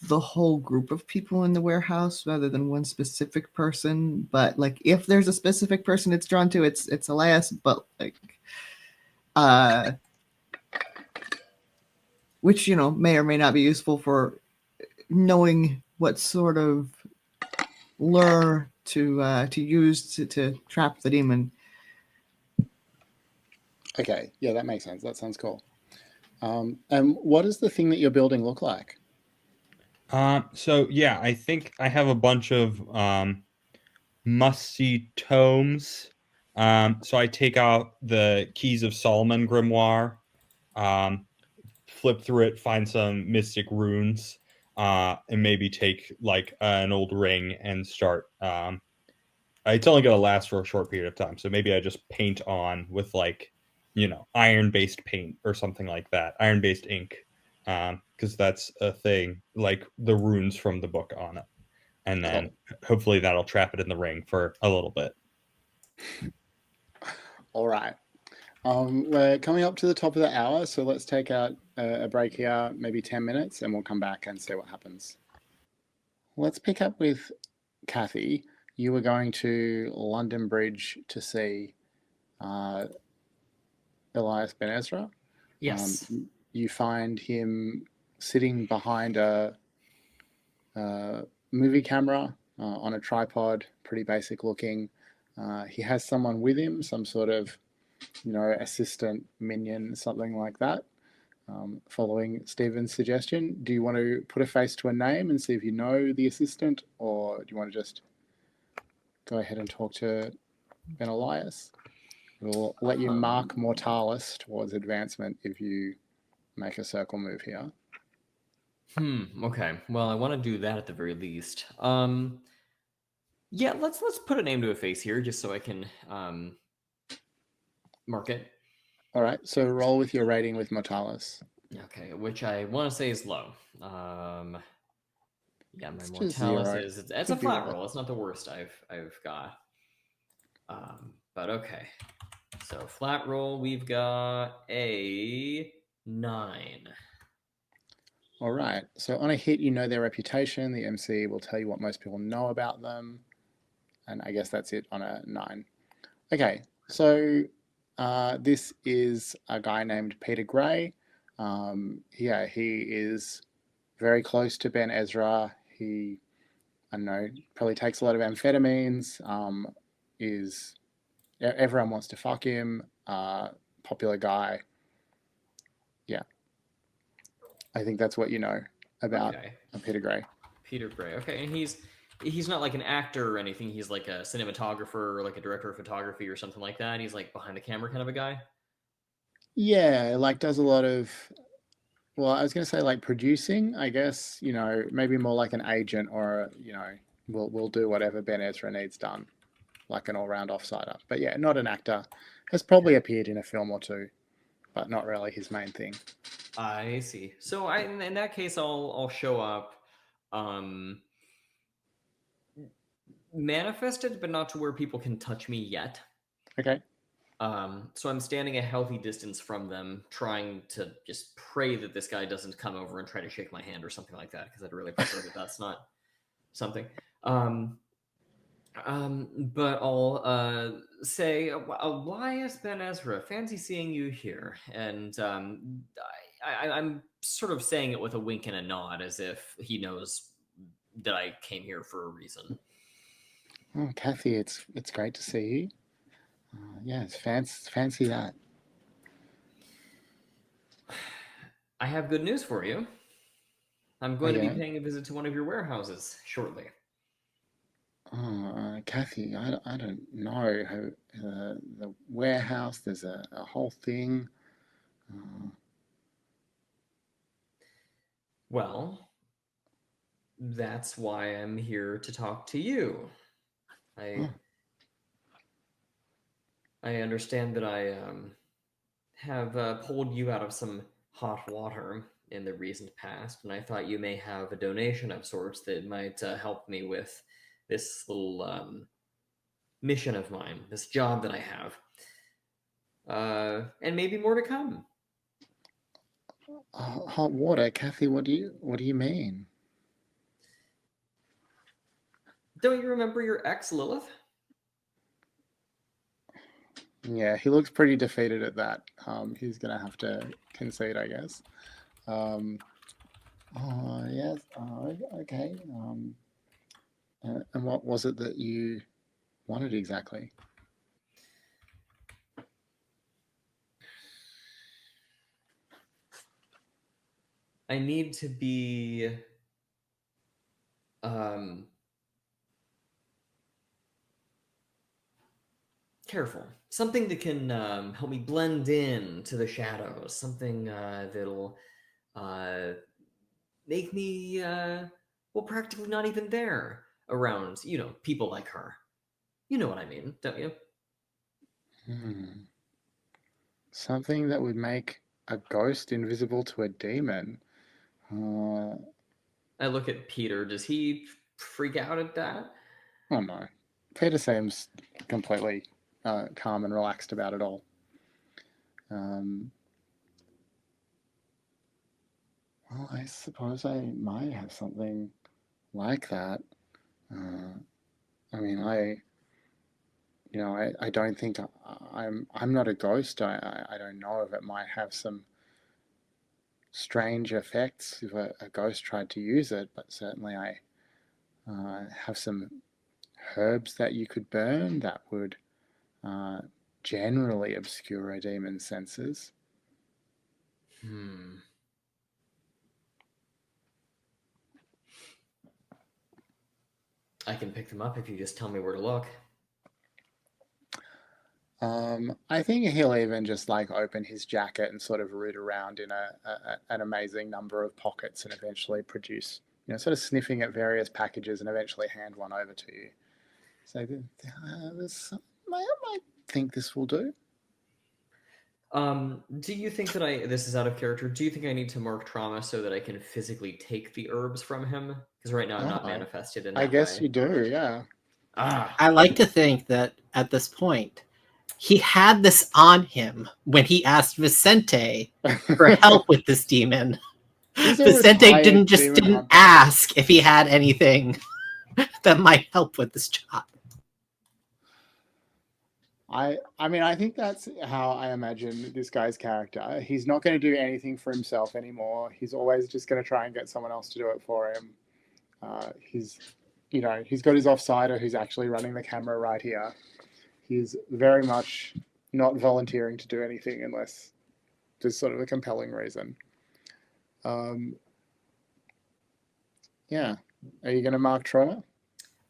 the whole group of people in the warehouse rather than one specific person. But like if there's a specific person it's drawn to, it's Elias, but like which may or may not be useful for knowing what sort of lure to use to trap the demon. Okay, yeah, that makes sense. That sounds cool. And what does the thing that you're building look like? So yeah, I think I have a bunch of must-see tomes. So I take out the Keys of Solomon grimoire, flip through it, find some mystic runes, and maybe take like an old ring and start. It's only going to last for a short period of time, so maybe I just paint on with like, iron-based paint or something like that, iron-based ink, because that's a thing, like the runes from the book on it, and then hopefully that'll trap it in the ring for a little bit. All right. We're coming up to the top of the hour, so let's take a break here, maybe 10 minutes, and we'll come back and see what happens. Let's pick up with Cathy. You were going to London Bridge to see Elias Ben Ezra. Yes. You find him sitting behind a movie camera on a tripod, pretty basic looking. He has someone with him, some sort of assistant, minion, something like that. Following Stephen's suggestion, do you want to put a face to a name and see if you know the assistant, or do you want to just go ahead and talk to Ben Elias? We'll let you mark Mortalis towards advancement if you make a circle move here. Okay. Well, I want to do that at the very least. Yeah, let's put a name to a face here just so I can mark it. All right, so roll with your rating with Mortalis. Okay, which I want to say is low. Yeah, my It's Mortalis just 0. it's a flat roll. It's not the worst I've got. But okay. So flat roll, we've got a 9. All right. So on a hit, you know their reputation. The MC will tell you what most people know about them. And I guess that's it on a 9. Okay. So this is a guy named Peter Gray. Yeah, he is very close to Ben Ezra. He, I don't know, probably takes a lot of amphetamines. Everyone wants to fuck him. Popular guy. Yeah. I think that's what you know about Peter Gray. Peter Gray. Okay, and he's not like an actor or anything. He's like a cinematographer or like a director of photography or something like that. He's like behind the camera kind of a guy. Yeah, like does a lot of, well, I was going to say like producing, I guess, maybe more like an agent or, we'll do whatever Ben Ezra needs done, like an all-round offsider. But yeah, not an actor. Has probably appeared in a film or two, but not really his main thing. I see. So in that case, I'll show up, manifested, but not to where people can touch me yet. Okay. So I'm standing a healthy distance from them, trying to just pray that this guy doesn't come over and try to shake my hand or something like that, because I'd really prefer that that's not something. But I'll say, why is Ben Ezra? Fancy seeing you here. And I'm sort of saying it with a wink and a nod, as if he knows that I came here for a reason. Oh, Cathy, it's great to see you. Yeah, it's fancy that. I have good news for you. I'm going to be yeah? paying a visit to one of your warehouses shortly. Oh, Cathy, I don't know. The warehouse, there's a whole thing. Well, that's why I'm here to talk to you. I understand that I have pulled you out of some hot water in the recent past, and I thought you may have a donation of sorts that might help me with this little mission of mine, this job that I have, and maybe more to come. Hot water, Cathy. What do you mean? Don't you remember your ex, Lilith? Yeah, he looks pretty defeated at that. He's gonna have to concede, I guess. Oh yes. Oh, okay. And what was it that you wanted exactly? I need to be careful. Something that can help me blend in to the shadows. Something that'll make me practically not even there around, people like her. You know what I mean, don't you? Something that would make a ghost invisible to a demon. I look at Peter. Does he freak out at that? Oh no, Peter seems completely calm and relaxed about it all. Well, I suppose I might have something like that. I mean, I don't think I'm not a ghost. I don't know if it might have some strange effects if a ghost tried to use it, but certainly I have some herbs that you could burn that would generally obscure a demon's senses. I can pick them up if you just tell me where to look. I think he'll even just like open his jacket and sort of root around in an amazing number of pockets and eventually produce, sort of sniffing at various packages and eventually hand one over to you. So I think this will do. Do you think that this is out of character, do you think I need to mark trauma so that I can physically take the herbs from him? Because right now I'm not manifested in that way. I guess you do, yeah. I like to think that at this point, he had this on him when he asked Vicente for help with this demon. Vicente didn't ask if he had anything that might help with this job. I mean, I think that's how I imagine this guy's character. He's not going to do anything for himself anymore. He's always just going to try and get someone else to do it for him. He's got his offsider who's actually running the camera right here. He's very much not volunteering to do anything unless there's sort of a compelling reason. Yeah, Are you going to mark trauma?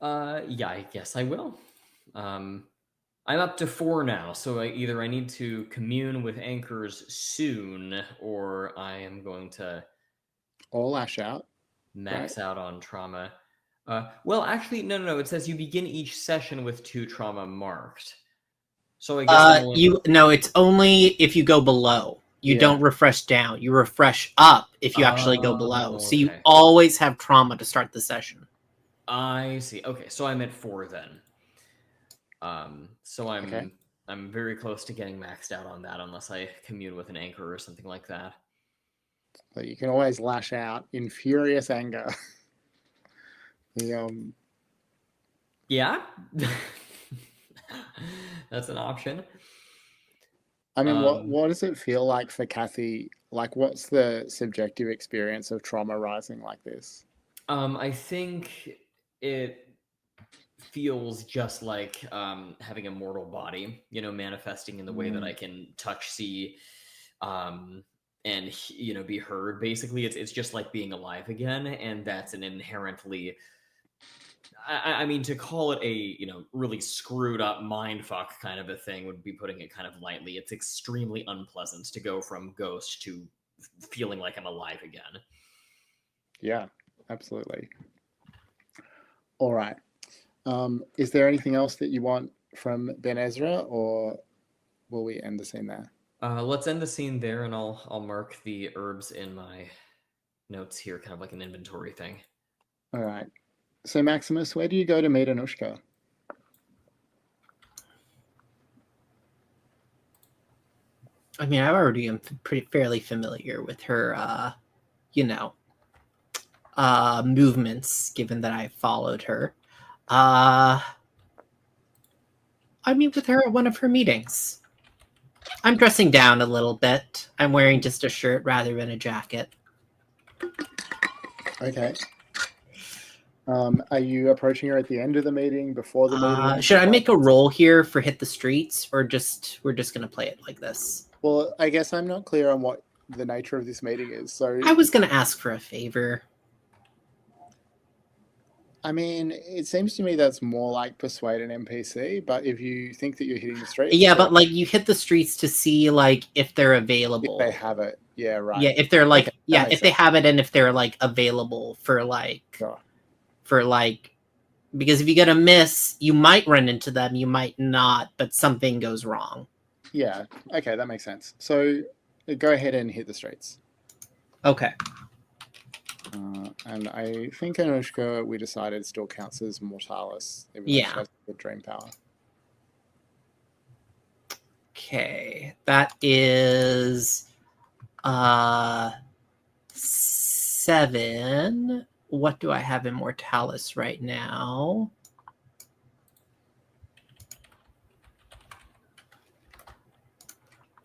Yeah, I guess I will. I'm up to 4 now, so either I need to commune with anchors soon, or I am going to Or lash out? max Right. out on trauma. Well, actually, no. It says you begin each session with 2 trauma marked. So I guess I'm only... It's only if you go below. You don't refresh down. You refresh up if you actually go below. So you Okay. always have trauma to start the session. I see. Okay, so I'm at 4 then. So Okay. I'm very close to getting maxed out on that, unless I commune with an anchor or something like that. But you can always lash out in furious anger. Yeah, that's an option. I mean, what does it feel like for Cathy? Like, what's the subjective experience of trauma rising like this? I think it feels just like having a mortal body, manifesting in the way that I can touch, see, and be heard. Basically, it's just like being alive again, and that's an inherently... I mean, to call it a really screwed up mind fuck kind of a thing would be putting it kind of lightly. It's extremely unpleasant to go from ghost to feeling like I'm alive again. Yeah, absolutely. All right. Is there anything else that you want from Ben Ezra, or will we end the scene there? Let's end the scene there, and I'll mark the herbs in my notes here, kind of like an inventory thing. All right. So Maximus, where do you go to meet Anushka? I mean, I already am fairly familiar with her, movements, given that I followed her. I meet with her at one of her meetings. I'm dressing down a little bit. I'm wearing just a shirt rather than a jacket. Okay. Are you approaching her at the end of the meeting, before the meeting? Should I make a roll here for hit the streets, or we're just gonna play it like this? Well, I guess I'm not clear on what the nature of this meeting is. So I was gonna ask for a favor. I mean, it seems to me that's more like persuade an NPC, but if you think that you're hitting the streets... Yeah, but like you hit the streets to see like if they're available. If they have it. Yeah, right. Yeah, if they're like, okay, if they have it and if they're like available for like... Sure. For like... Because if you get a miss, you might run into them, you might not, but something goes wrong. Yeah, okay, that makes sense. So go ahead and hit the streets. Okay. And I think Anushka, we decided, still counts as Mortalis, even though she has the dream power. Okay, that is 7. What do I have in Mortalis right now?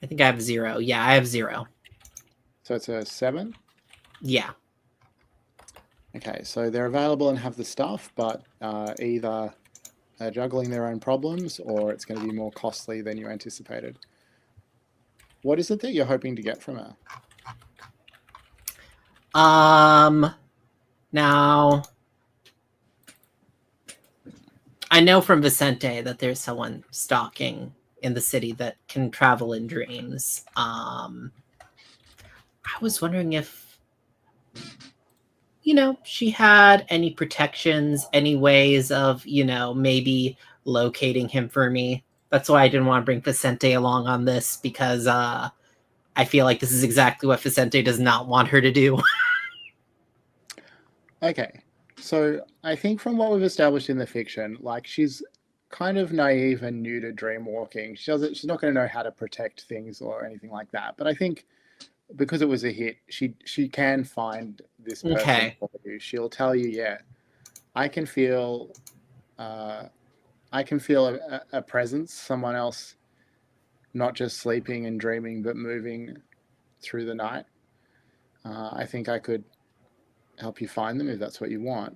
I think I have 0. Yeah, I have 0. So it's a 7? Yeah. Okay, so they're available and have the stuff, but either juggling their own problems, or it's going to be more costly than you anticipated. What is it that you're hoping to get from her? Now, I know from Vicente that there's someone stalking in the city that can travel in dreams. I was wondering if, she had any protections, any ways of, maybe locating him for me. That's why I didn't want to bring Vicente along on this, because I feel like this is exactly what Vicente does not want her to do. Okay, so I think from what we've established in the fiction, like, she's kind of naive and new to dream walking. She's not going to know how to protect things or anything like that. But I think because it was a hit, she can find this person for you. She'll tell you, yeah, I can feel a presence, someone else, not just sleeping and dreaming, but moving through the night. I think I could help you find them if that's what you want.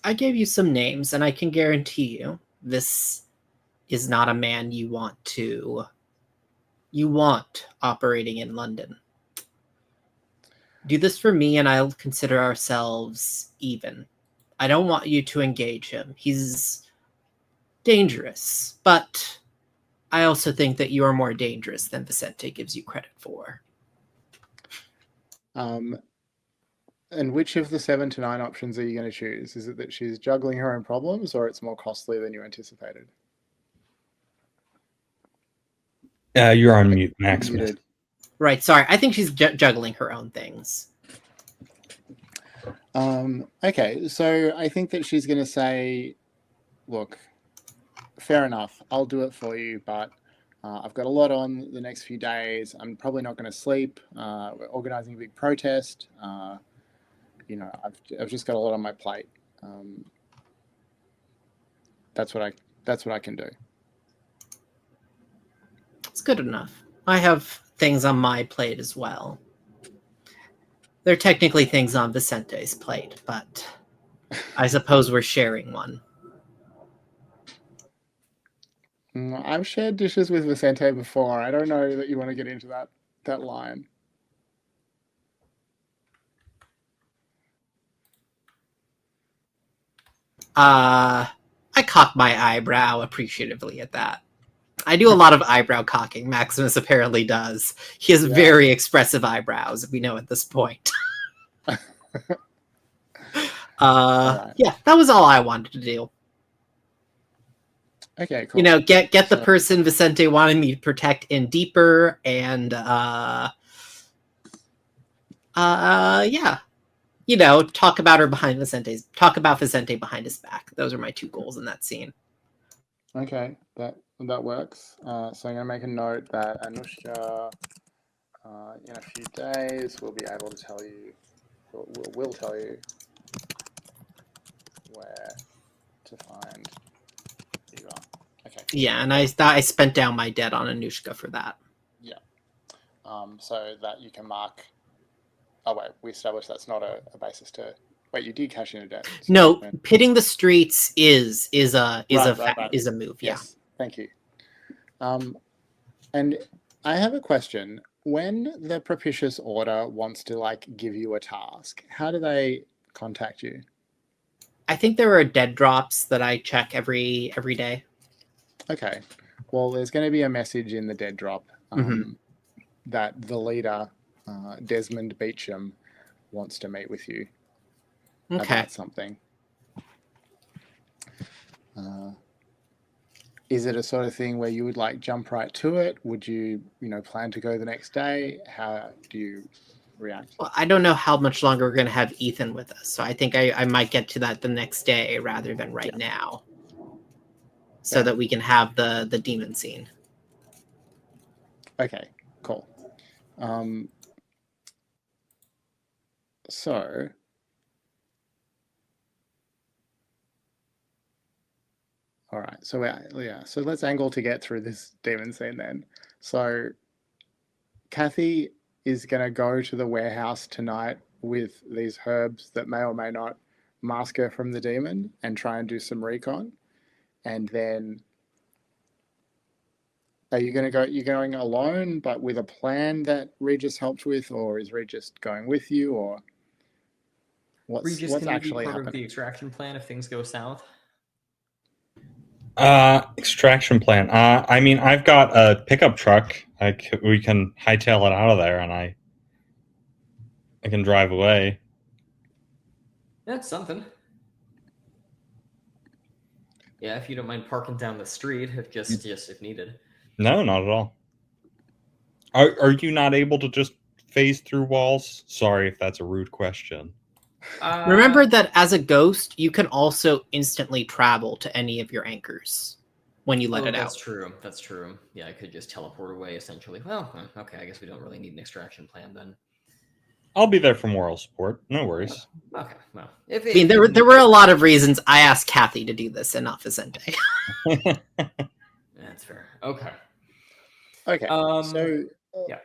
I gave you some names, and I can guarantee you this is not a man you want operating in London. Do this for me, and I'll consider ourselves even. I don't want you to engage him. He's dangerous, but I also think that you are more dangerous than Vicente gives you credit for. And which of the 7 to 9 options are you going to choose? Is it that she's juggling her own problems, or it's more costly than you anticipated? You're on mute, Maximus. Muted. Right, sorry. I think she's juggling her own things. Okay, so I think that she's going to say, look, fair enough, I'll do it for you, but I've got a lot on the next few days. I'm probably not going to sleep. We're organizing a big protest. I've just got a lot on my plate. That's what I can do. It's good enough. I have things on my plate as well. They're technically things on Vicente's plate, but I suppose we're sharing one. I've shared dishes with Vicente before. I don't know that you want to get into that line. I cock my eyebrow appreciatively at that. I do a lot of eyebrow cocking. Maximus apparently does. He has very expressive eyebrows, we know at this point. Right. Yeah, that was all I wanted to do. Okay, cool. Get the person Vicente wanted me to protect in deeper, and talk about Vicente behind his back. Those are my 2 goals in that scene. Okay, that works. So I'm going to make a note that Anushka, in a few days, will be able to tell you, will tell you where to find Eva. Okay. Yeah, and I spent down my debt on Anushka for that. Yeah. So that you can mark. Oh wait, we established that's not a basis to. Wait, you did cash in a debt. So no, pitting the streets is a move. Yeah. Yes, thank you. And I have a question. When the propitious order wants to give you a task, how do they contact you? I think there are dead drops that I check every day. Okay. Well, there's going to be a message in the dead drop that the leader, Desmond Beecham, wants to meet with you about something. Is it a sort of thing where you would jump right to it? Would you, plan to go the next day? How do you react? Well, I don't know how much longer we're going to have Ethan with us, so I think I might get to that the next day rather than now, so that we can have the demon scene. Okay, cool. So all right, so so let's angle to get through this demon scene then. So Cathy is going to go to the warehouse tonight with these herbs that may or may not mask her from the demon and try and do some recon. And then are you going to go? You're going alone, but with a plan that Regis helped with, or is Regis going with you, or what's actually part happening? Of the extraction plan if things go south? Extraction plan. I mean, I've got a pickup truck. We can hightail it out of there, and I can drive away. That's something. Yeah, if you don't mind parking down the street, if needed. No, not at all. Are you not able to just phase through walls? Sorry if that's a rude question. Remember that as a ghost, you can also instantly travel to any of your anchors when you let it out. That's true. Yeah, I could just teleport away, essentially. Well, okay, I guess we don't really need an extraction plan then. I'll be there for moral support. No worries. Okay, well. There were a lot of reasons I asked Cathy to do this and not Vicente. That's fair. Okay. So yeah.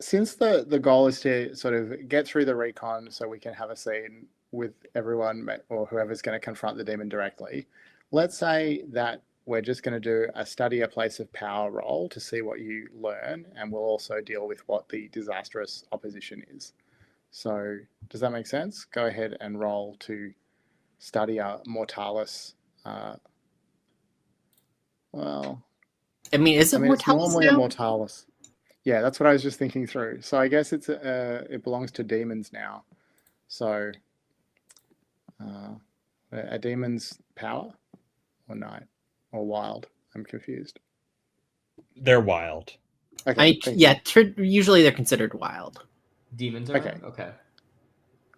Since the goal is to sort of get through the recon so we can have a scene with everyone or whoever's going to confront the demon directly, let's say that we're just going to do a study a place of power roll to see what you learn, and we'll also deal with what the disastrous opposition is. So does that make sense? Go ahead and roll to study a Mortalis. Well, I mean, is I it mean, it's Mortalis normally a now? Mortalis. Yeah, that's what I was just thinking through. So I guess it belongs to demons now. So a demon's power or night or wild? I'm confused. They're wild. Okay, Usually they're considered wild. Demons are? Okay. Okay.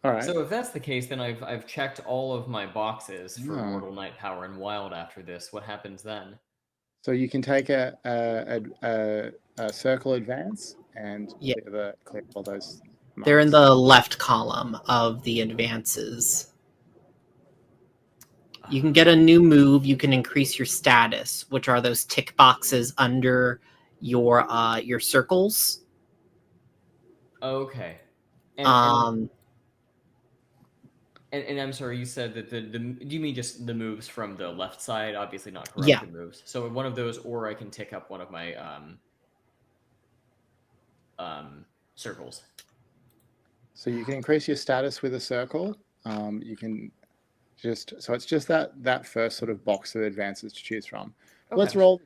All right. So if that's the case, then I've checked all of my boxes for Oh. Mortal Night Power and Wild after this. What happens then? So you can take a circle advance and Yeah. clear all those marks. They're in the left column of the advances. You can get a new move. You can increase your status, which are those tick boxes under your circles. Okay. And I'm sorry, you said that do you mean just the moves from the left side? Obviously not Yeah. corrupted moves. So one of those, or I can tick up one of my circles. So you can increase your status with a circle. You can so it's just that first sort of box of advances to choose from. Okay. Let's roll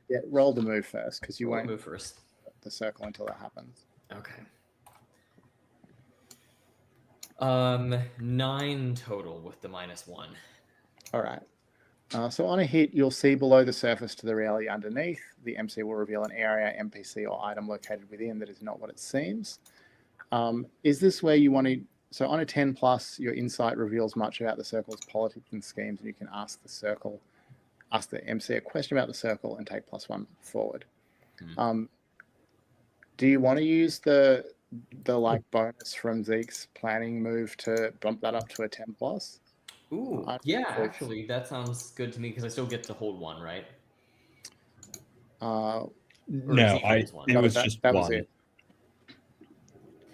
the move first because you Roll won't move first. the circle until that happens. Okay. 9 total with the -1. All right. So on a hit, you'll see below the surface to the reality underneath. The MC will reveal an area, NPC, or item located within that is not what it seems. Is this where you want to? So on a 10 plus, your insight reveals much about the circle's politics and schemes, and you can ask the MC a question about the circle and take +1 forward. Do you want to use the like bonus from Zeke's planning move to bump that up to a 10 plus? Ooh, yeah, actually, that sounds good to me because I still get to hold 1, right? No, one. it was just that 1. was it.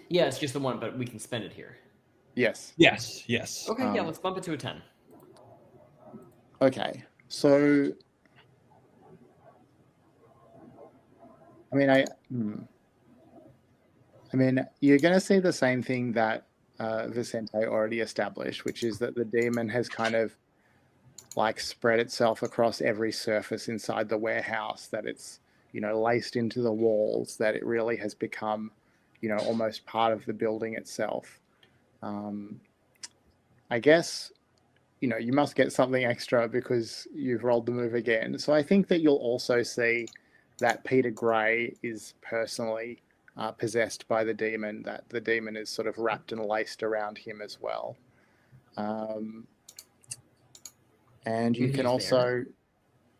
Yeah, it's just the 1, but we can spend it here. Yes. Yes. Okay, yeah, let's bump it to a 10. Okay, so I mean, you're going to see the same thing that Vicente already established, which is that the demon has kind of like spread itself across every surface inside the warehouse, that it's, laced into the walls, that it really has become, almost part of the building itself. I guess, you must get something extra because you've rolled the move again. So I think that you'll also see that Peter Gray is personally possessed by the demon, that the demon is sort of wrapped and laced around him as well. And you can also... there.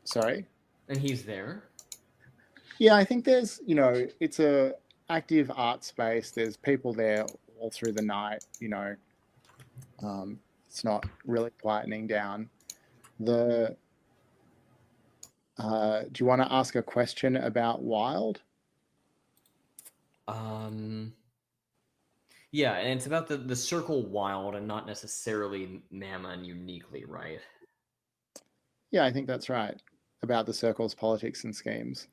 Sorry? And he's there? Yeah, I think there's, it's a active art space. There's people there all through the night, it's not really quietening down. Do you want to ask a question about Wild? Yeah, and it's about the circle Wild and not necessarily Mammon uniquely, right? Yeah, I think that's right. About the circle's politics and schemes.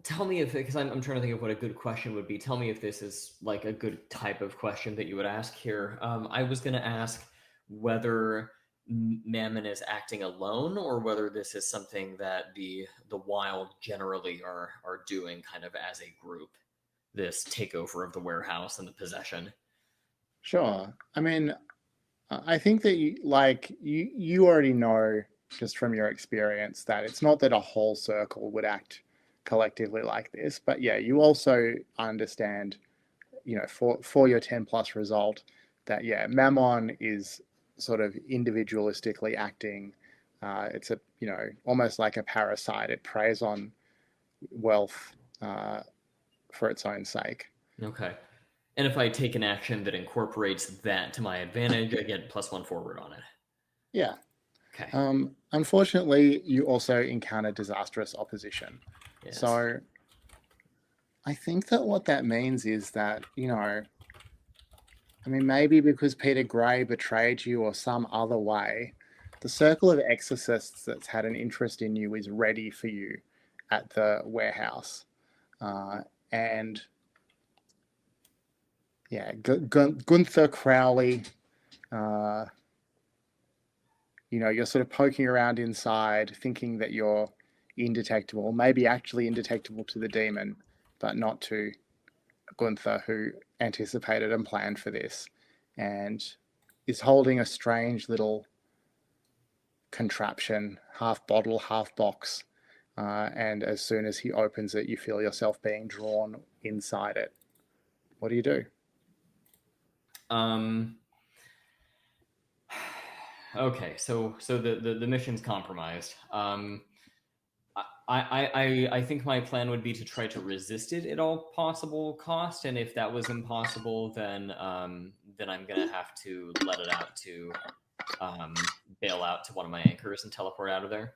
Tell me if, because I'm trying to think of what a good question would be. Tell me if this is like a good type of question that you would ask here. I was going to ask whether Mammon is acting alone or whether this is something that the Wild generally are doing kind of as a group, this takeover of the warehouse and the possession. Sure. I mean, I think that you already know just from your experience that it's not that a whole circle would act collectively like this, but yeah, you also understand, for your 10 plus result that, yeah, Mammon is sort of individualistically acting. It's almost like a parasite. It preys on wealth for its own sake. Okay. And if I take an action that incorporates that to my advantage, I get +1 forward on it. Yeah. Okay. Unfortunately, you also encounter disastrous opposition. Yes. So I think that what that means is that, I mean, maybe because Peter Gray betrayed you or some other way, the circle of exorcists that's had an interest in you is ready for you at the warehouse. And yeah, Gunther Crowley, you're sort of poking around inside thinking that you're indetectable, maybe actually indetectable to the demon, but not to Gunther, who anticipated and planned for this, and is holding a strange little contraption, half bottle, half box. And as soon as he opens it, you feel yourself being drawn inside it. What do you do? Okay, so the mission's compromised. I think my plan would be to try to resist it at all possible cost, and if that was impossible, then I'm gonna have to let it out to bail out to one of my anchors and teleport out of there.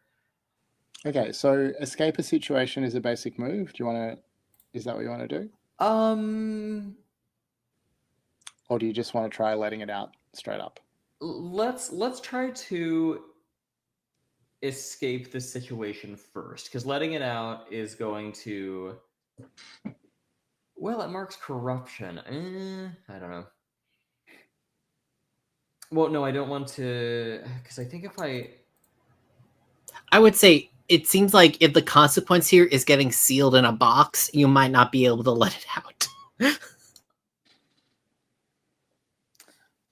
Okay, so escape a situation is a basic move. Is that what you want to do? Or do you just want to try letting it out straight up? Let's try to escape the situation first, because letting it out is going to, well, it marks corruption. I don't know. Well, no, I don't want to, because I think if I would say it seems like if the consequence here is getting sealed in a box, you might not be able to let it out.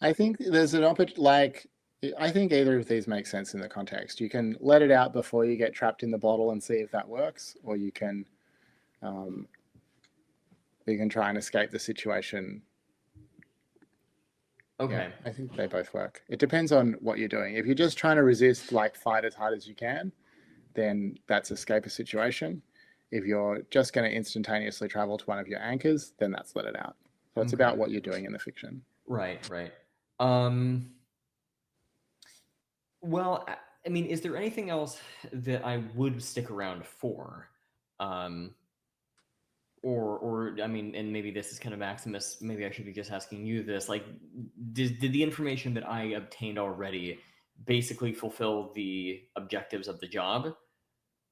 I think there's an I think either of these makes sense in the context. You can let it out before you get trapped in the bottle and see if that works, or you can try and escape the situation. Okay. Yeah, I think they both work. It depends on what you're doing. If you're just trying to resist, like fight as hard as you can, then that's escape a situation. If you're just going to instantaneously travel to one of your anchors, then that's let it out. So it's about what you're doing in the fiction. Right. Well, I mean, is there anything else that I would stick around for? Or I mean, and maybe this is kind of Maximus, maybe I should be just asking you this, like, did the information that I obtained already basically fulfill the objectives of the job?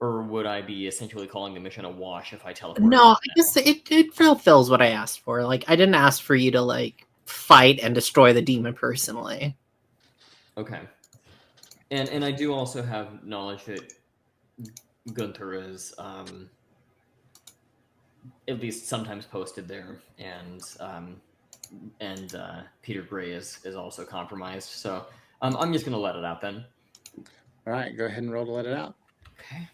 Or would I be essentially calling the mission a wash if I teleport? No, I guess it fulfills what I asked for. Like, I didn't ask for you to, like, fight and destroy the demon personally. Okay. And I do also have knowledge that Gunther is at least sometimes posted there, and Peter Gray is also compromised. So I'm just gonna let it out then. All right, go ahead and roll to let it out. Okay.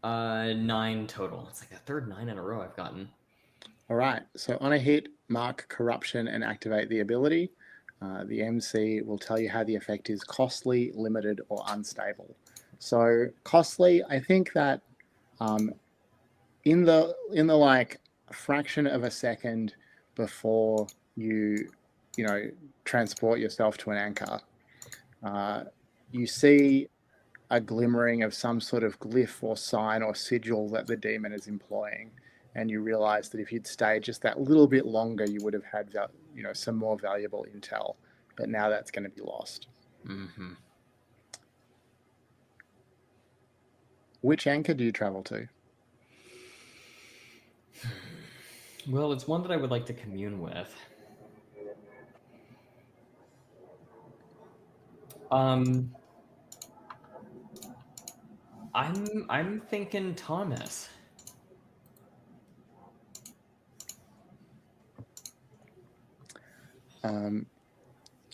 9 total. It's like the third 9 in a row I've gotten. All right, so on a hit, mark corruption and activate the ability. The MC will tell you how the effect is costly, limited, or unstable. So costly, I think that in the like fraction of a second before you transport yourself to an anchor, you see a glimmering of some sort of glyph or sign or sigil that the demon is employing, and you realize that if you'd stayed just that little bit longer, you would have had some more valuable intel, but now that's going to be lost. Mm-hmm. Which anchor do you travel to? Well, it's one that I would like to commune with. I'm thinking Thomas.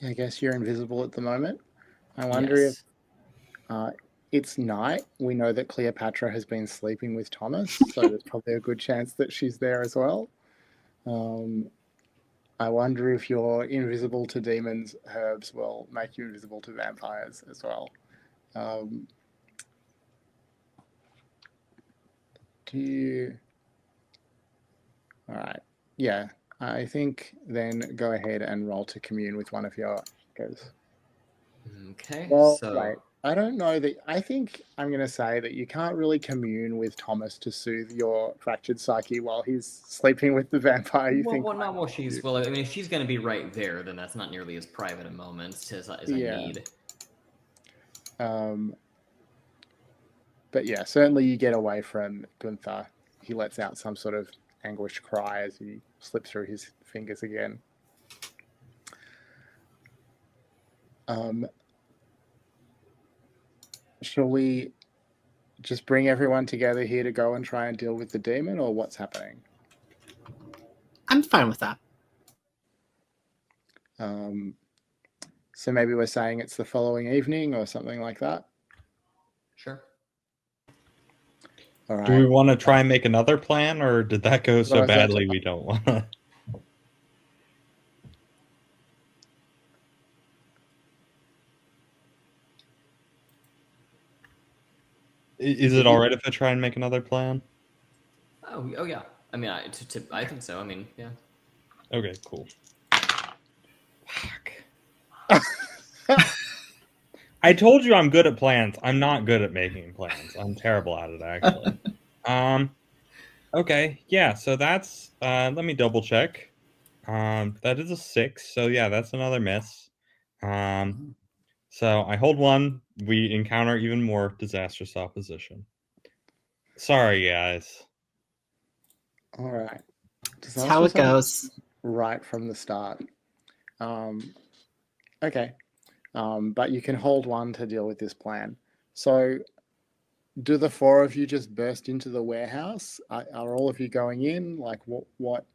I guess you're invisible at the moment. I wonder if it's night. We know that Cleopatra has been sleeping with Thomas, so there's probably a good chance that she's there as well. I wonder if you're invisible to demons, herbs will make you invisible to vampires as well. All right. Yeah, I think then go ahead and roll to commune with one of your anchors. Okay. Well, so right. I don't know that. I think I'm going to say that you can't really commune with Thomas to soothe your fractured psyche while he's sleeping with the vampire. You think, not while she's. Well, I mean, if she's going to be right there, then that's not nearly as private a moment as I Yeah. need. But yeah, certainly you get away from Gunther. He lets out some sort of anguished cry as he slips through his fingers again. Shall we just bring everyone together here to go and try and deal with the demon, or what's happening? I'm fine with that. So maybe we're saying it's the following evening or something like that. Sure. All right. Do we want to try and make another plan, or did that go so badly we don't want to? Is it all right if I try and make another plan? Oh yeah. I mean, I think so. I mean, yeah. Okay, cool. Fuck. I told you I'm good at plans. I'm not good at making plans. I'm terrible at it, actually. Okay, yeah, so that's, let me double check. That is a 6, so yeah, that's another miss. So I hold 1. We encounter even more disastrous opposition. Sorry, guys. All right. That's how it goes. Right from the start. Okay. But you can hold 1 to deal with this plan. So do the 4 of you just burst into the warehouse? Are all of you going in? Like what?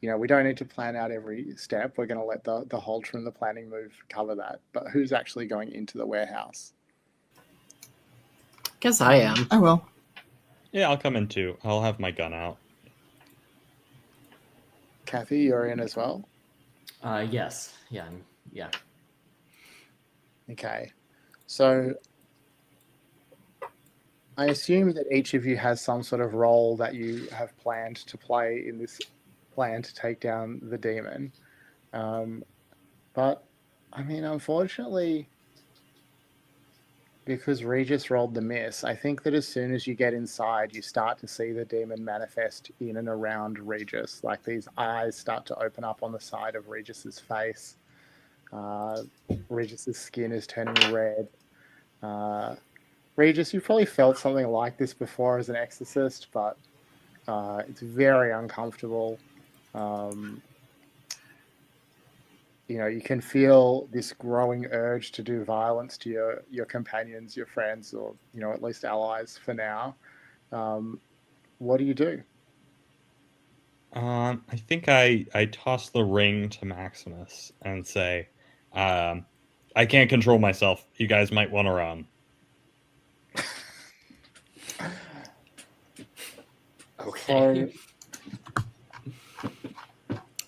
You know, we don't need to plan out every step. We're going to let the hold from the planning move cover that. But who's actually going into the warehouse? Guess I am. I will. Yeah, I'll come in too. I'll have my gun out. Cathy, you're in as well? Yes. Yeah. Yeah. Okay. So I assume that each of you has some sort of role that you have planned to play in this plan to take down the demon. But, I mean, unfortunately, because Regis rolled the miss, I think that as soon as you get inside, you start to see the demon manifest in and around Regis. Like these eyes start to open up on the side of Regis's face. Regis's skin is turning red. Regis, you've probably felt something like this before as an exorcist, but it's very uncomfortable. You know, you can feel this growing urge to do violence to your companions, your friends, or, you know, at least allies for now. What do you do? I think I toss the ring to Maximus and say, I can't control myself. You guys might want to run. Okay.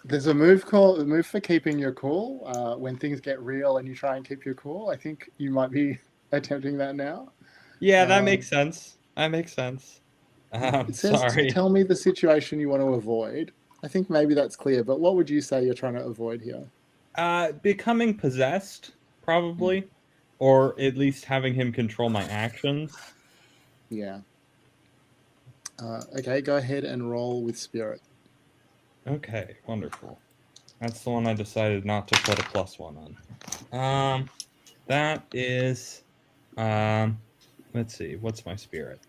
There's a move for keeping your cool. When things get real and you try and keep your cool, I think you might be attempting that now. Yeah, that makes sense. That makes sense. It says Sorry. tell me the situation you want to avoid. I think maybe that's clear, but what would you say you're trying to avoid here? Becoming possessed, probably, or at least having him control my actions. Yeah. Okay, go ahead and roll with spirit. Okay, wonderful. That's the one I decided not to put a +1 on. That is, let's see, what's my spirit?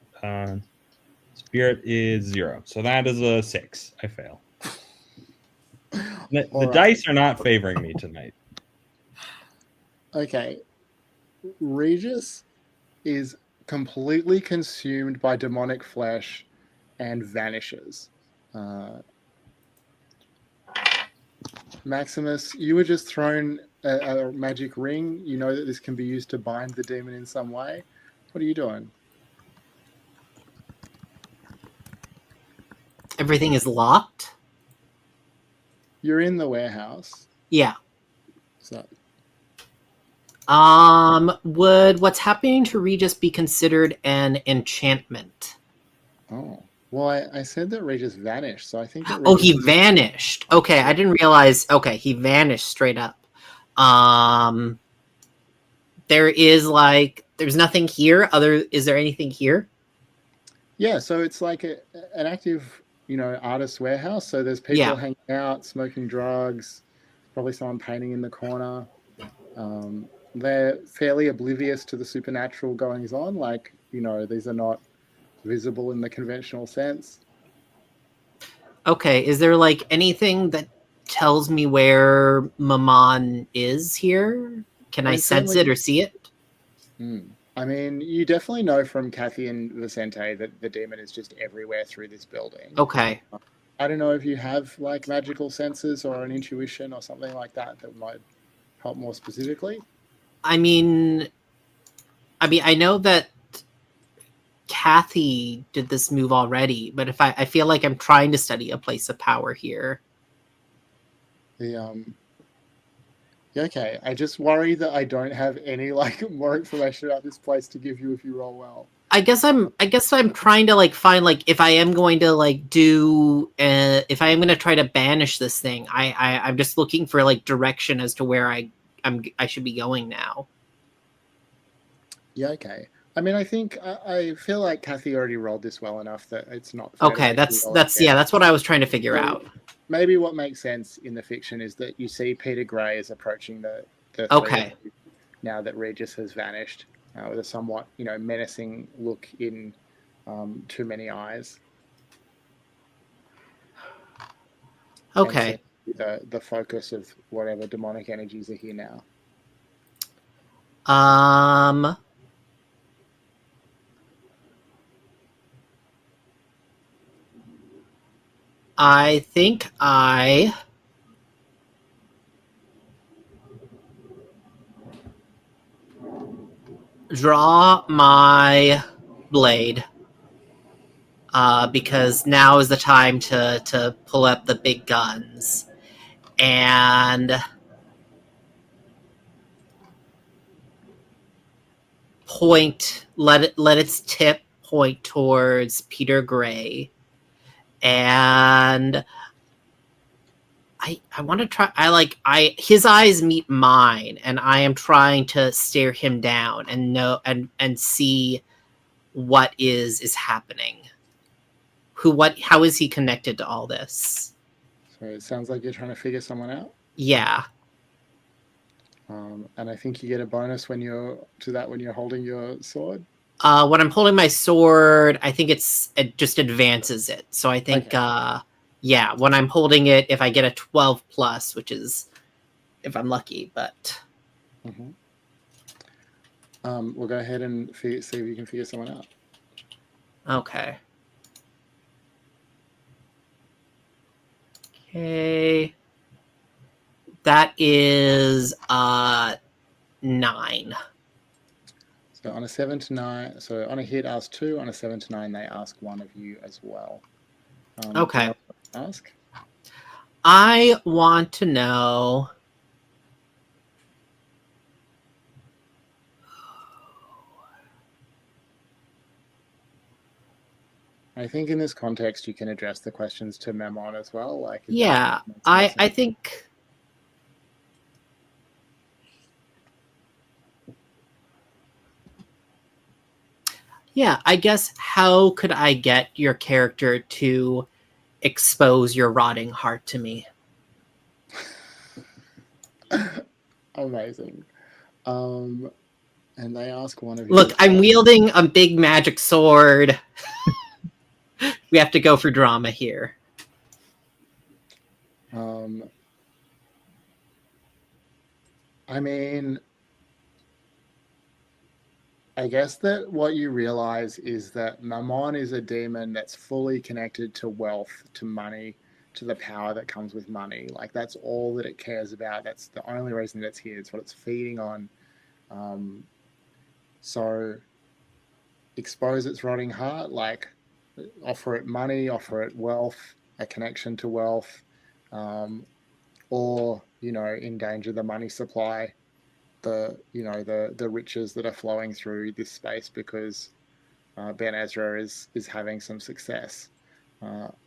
Spirit is 0, so that is a 6. I fail. The dice are not favoring me tonight. Okay. Regis is completely consumed by demonic flesh and vanishes. Maximus, you were just thrown a magic ring. You know that this can be used to bind the demon in some way. What are you doing? Everything is locked? You're in the warehouse. Yeah. So. Would what's happening to Regis be considered an enchantment? Oh. Well, I said that Regis vanished, so I think that Regis he vanished. Okay, I didn't realize. Okay, he vanished straight up. There is like there's nothing here. Is there anything here? Yeah, so it's like an active, artist warehouse. So there's people hanging out, smoking drugs, probably someone painting in the corner. They're fairly oblivious to the supernatural goings on. Like, these are not visible in the conventional sense. Okay, is there like anything that tells me where Maman is here? Can I sense it or see it? I mean, you definitely know from Cathy and Vicente that the demon is just everywhere through this building. Okay. I don't know if you have like magical senses or an intuition or something like that that might help more specifically. I mean, I know that Cathy did this move already, but if I feel like I'm trying to study a place of power here. Yeah, okay. I just worry that I don't have any like more information about this place to give you if you roll well. I guess I'm trying to like find like if I am going to like do if I am going to try to banish this thing. I'm just looking for like direction as to where I should be going now. Yeah, okay. I mean, I think I feel like Cathy already rolled this well enough that it's not fair okay. That's what I was trying to figure out. Maybe what makes sense in the fiction is that you see Peter Gray is approaching the okay. Now that Regis has vanished, with a somewhat menacing look in too many eyes. Okay. The focus of whatever demonic energies are here now. I think I draw my blade because now is the time to pull up the big guns, and let its tip point towards Peter Gray, and I want to try. His eyes meet mine, and I am trying to stare him down and know and see what is happening. How is he connected to all this? So it sounds like you're trying to figure someone out. Yeah. And I think you get a bonus when you're holding your sword. When I'm holding my sword, I think it just advances it. So I think, okay. Yeah, when I'm holding it, if I get a 12 plus, which is if I'm lucky, but. Mm-hmm. We'll go ahead and see if you can figure someone out. Okay. Okay. That is 9. So on a 7 to 9, so on a hit ask 2, on a 7 to 9 they ask one of you as well. Okay. Do you know what to ask? I want to know. I think in this context you can address the questions to Memon as well. Like, yeah, I think. Yeah, I guess how could I get your character to expose your rotting heart to me? Amazing. And they ask one of you. Look, I'm wielding a big magic sword. We have to go for drama here. I mean, I guess that what you realize is that Mammon is a demon that's fully connected to wealth, to money, to the power that comes with money. Like, that's all that it cares about. That's the only reason it's here. It's what it's feeding on. So expose its rotting heart, like offer it money, offer it wealth, a connection to wealth, or, endanger the money supply, the riches that are flowing through this space because Ben Ezra is having some success.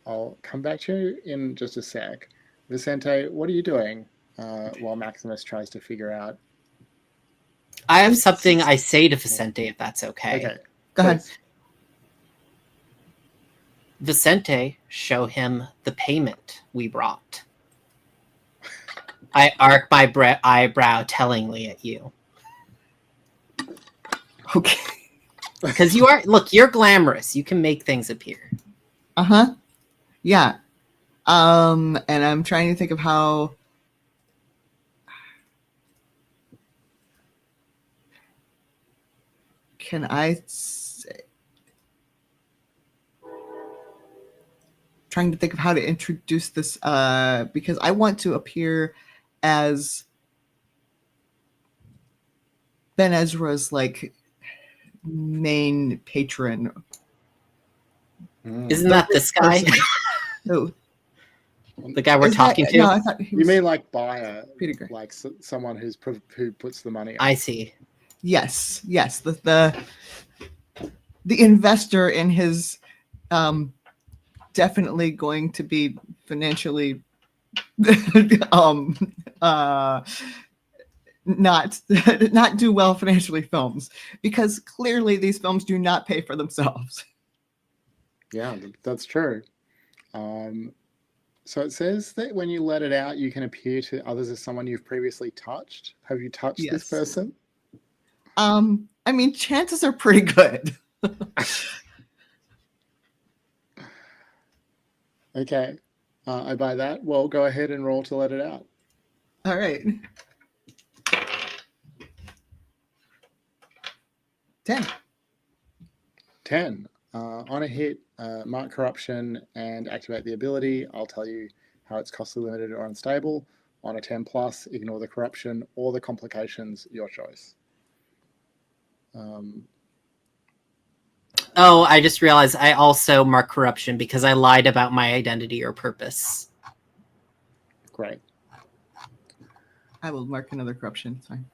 I'll come back to you in just a sec. Vicente, what are you doing while Maximus tries to figure out I have something I say to Vicente, if that's okay. Okay, Go ahead. please. Vicente, show him the payment we brought. I arc my eyebrow tellingly at you. Okay. Because you're glamorous. You can make things appear. Uh-huh. Yeah. And I'm trying to think of how can I say, trying to think of how to introduce this because I want to appear as Ben Ezra's like main patron. Isn't that this guy? Who? The guy we're talking to? No, I thought he was. You mean like buyer, Peter Gray. like someone who puts the money up? I see. Yes. The investor in his definitely going to be financially not do well financially films, because clearly these films do not pay for themselves. Yeah, that's true. So it says that when you let it out, you can appear to others as someone you've previously touched. Have you touched Yes. this person? I mean, chances are pretty good. Okay, I buy that. Well, go ahead and roll to let it out. All right. 10. 10. On a hit, mark corruption and activate the ability. I'll tell you how it's costly, limited, or unstable. On a 10 plus, ignore the corruption or the complications, your choice. Oh, I just realized I also mark corruption because I lied about my identity or purpose. Great. I will mark another corruption. It's fine.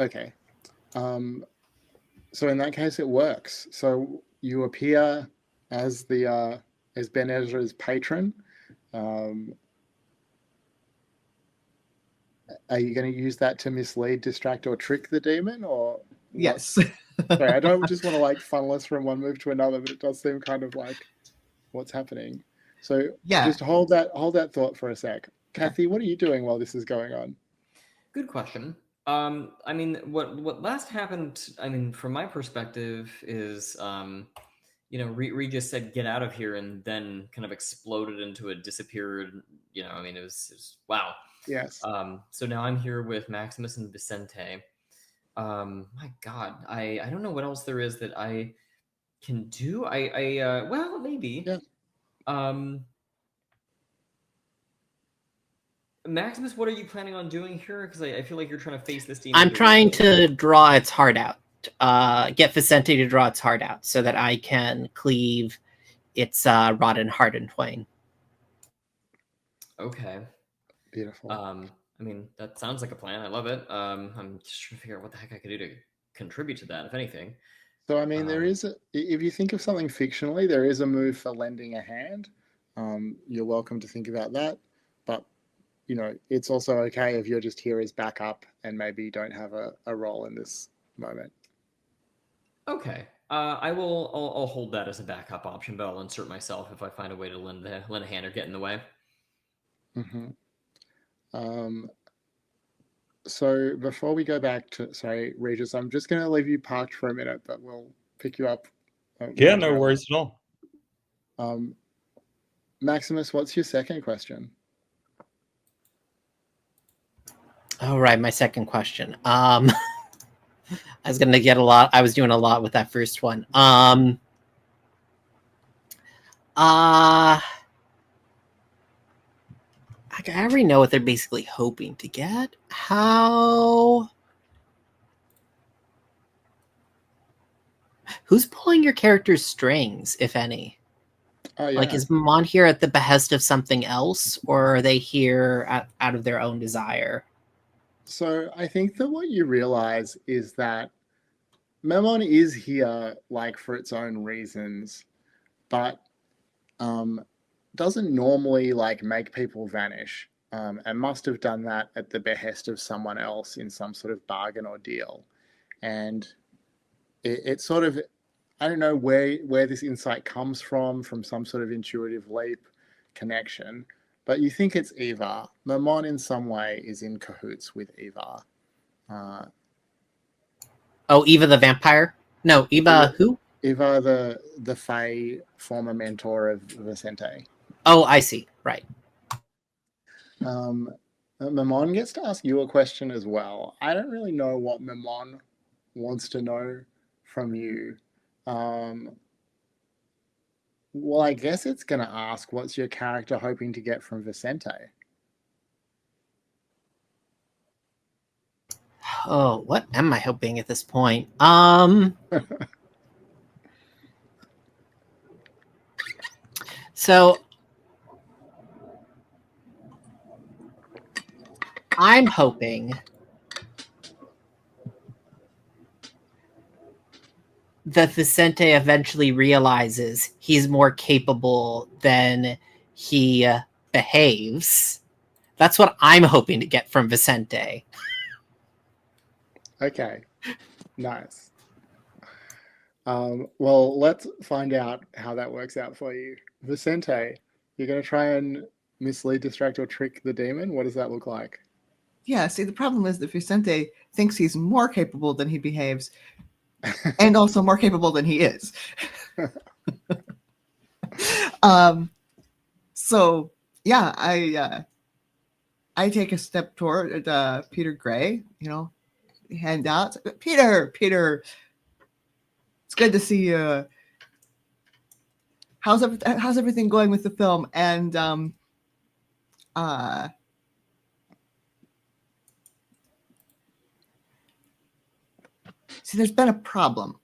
Okay. So in that case, it works. So you appear as as Ben Ezra's patron. Are you going to use that to mislead, distract, or trick the demon, or what? Yes. Sorry, I don't just want to like funnel us from one move to another, but it does seem kind of like what's happening. So Yeah. just hold that thought for a sec. Cathy, what are you doing while this is going on? Good question. I mean, what last happened, I mean, from my perspective is, Regis said, "Get out of here," and then kind of exploded into a disappeared, I mean, it was wow. Yes. So now I'm here with Maximus and Vicente. My God, I don't know what else there is that I can do. Well, maybe. Yeah. Maximus, what are you planning on doing here? Because I feel like you're trying to face this demon. I'm trying to draw its heart out. Get Vicente to draw its heart out so that I can cleave its rotten heart in twain. Okay. Beautiful. I mean, that sounds like a plan. I love it. I'm just trying to figure out what the heck I could do to contribute to that, if anything. So, I mean, there is, if you think of something fictionally, there is a move for lending a hand. You're welcome to think about that. But, it's also okay if you're just here as backup and maybe don't have a role in this moment. Okay. I'll hold that as a backup option, but I'll insert myself if I find a way to lend a hand or get in the way. Mm-hmm. So before we go back to, sorry, Regis, I'm just going to leave you parked for a minute, but we'll pick you up. Yeah, no worries at all. Maximus, what's your second question? All right, my second question. I was gonna get a lot. I was doing a lot with that first one. I already know what they're basically hoping to get. Who's pulling your character's strings, if any? Oh, yeah. Like, is Mon here at the behest of something else, or are they here out of their own desire? So I think that what you realize is that Memon is here like for its own reasons, but doesn't normally like make people vanish. and must have done that at the behest of someone else in some sort of bargain or deal. And it sort of, I don't know where this insight comes from some sort of intuitive leap connection, but you think it's Eva. Mammon in some way is in cahoots with Eva. Oh, Eva the vampire? No, Eva who? Eva, the Fae former mentor of Vicente. Oh, I see. Right. Mammon gets to ask you a question as well. I don't really know what Mammon wants to know from you. Well, I guess it's going to ask, what's your character hoping to get from Vicente? Oh, what am I hoping at this point? So I'm hoping that Vicente eventually realizes he's more capable than he behaves. That's what I'm hoping to get from Vicente. Okay, nice. Well, let's find out how that works out for you. Vicente, you're going to try and mislead, distract, or trick the demon? What does that look like? Yeah, see, the problem is that Vicente thinks he's more capable than he behaves, and also more capable than he is. So yeah, I take a step toward Peter Gray, hand out. Peter, it's good to see you. How's everything going with the film? And see, there's been a problem.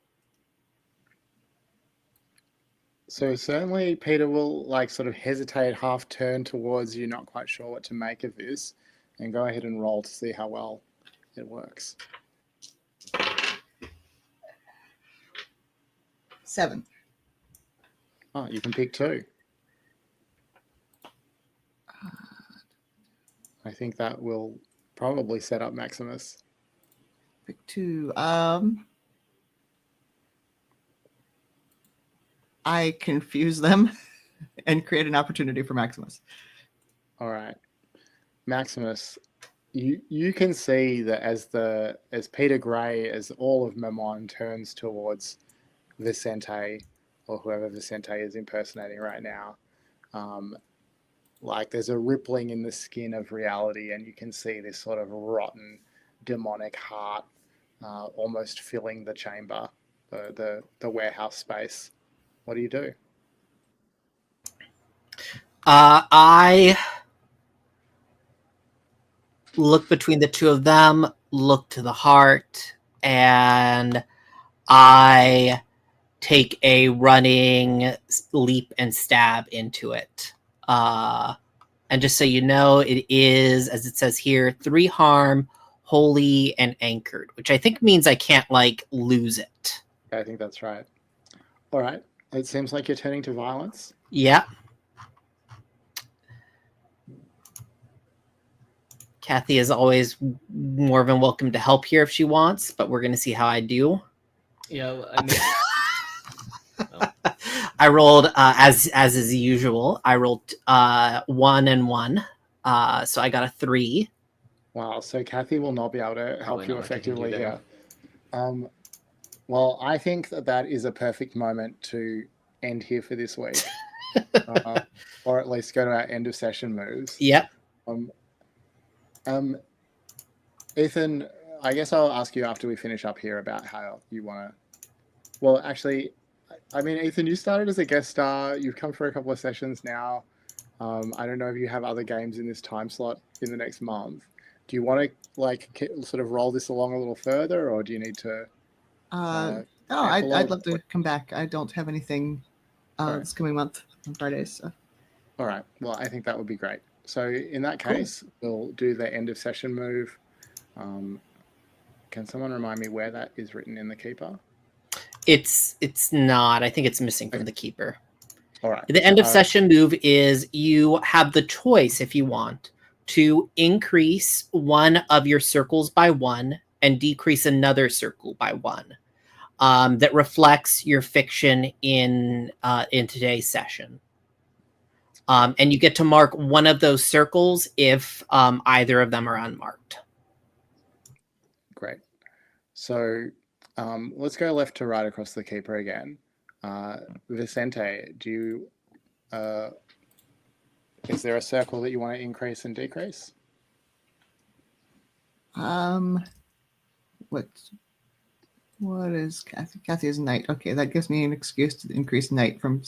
So certainly Peter will sort of hesitate, half turn towards you, not quite sure what to make of this, and go ahead and roll to see how well it works. 7. Oh, you can pick 2. I think that will probably set up Maximus. Pick 2. I confuse them and create an opportunity for Maximus. All right, Maximus, you can see that as Peter Gray, as all of Mammon turns towards Vicente, or whoever Vicente is impersonating right now, there's a rippling in the skin of reality, and you can see this sort of rotten, demonic heart almost filling the chamber, the warehouse space. What do you do? I look between the two of them, look to the heart, and I take a running leap and stab into it. And just so you know, it is, as it says here, 3 harm, holy, and anchored, which I think means I can't lose it. I think that's right. All right. It seems like you're turning to violence. Yeah. Cathy is always more than welcome to help here if she wants, but we're going to see how I do. Yeah, I mean, I rolled as is usual. I rolled 1 and 1, so I got a 3. Wow. So Cathy will not be able to help Probably you not much I can do effectively there. here. Well, I think that is a perfect moment to end here for this week, or at least go to our end of session moves. Yep. Ethan, I guess I'll ask you after we finish up here about how you want to. Well, actually, I mean, Ethan, you started as a guest star. You've come for a couple of sessions now. I don't know if you have other games in this time slot in the next month. Do you want to sort of roll this along a little further, or do you need to? No, I'd love to come back. I don't have anything this coming month on Fridays. So. All right. Well, I think that would be great. So in that case, we'll do the end of session move. Can someone remind me where that is written in the Keeper? It's not. I think it's missing from the Keeper. All right. The end of session move is you have the choice, if you want, to increase one of your circles by 1 and decrease another circle by 1. That reflects your fiction in today's session. And you get to mark one of those circles if either of them are unmarked. Great. So let's go left to right across the keeper again. Vicente, is there a circle that you want to increase and decrease? What is Cathy? Cathy is knight. Okay, that gives me an excuse to increase knight from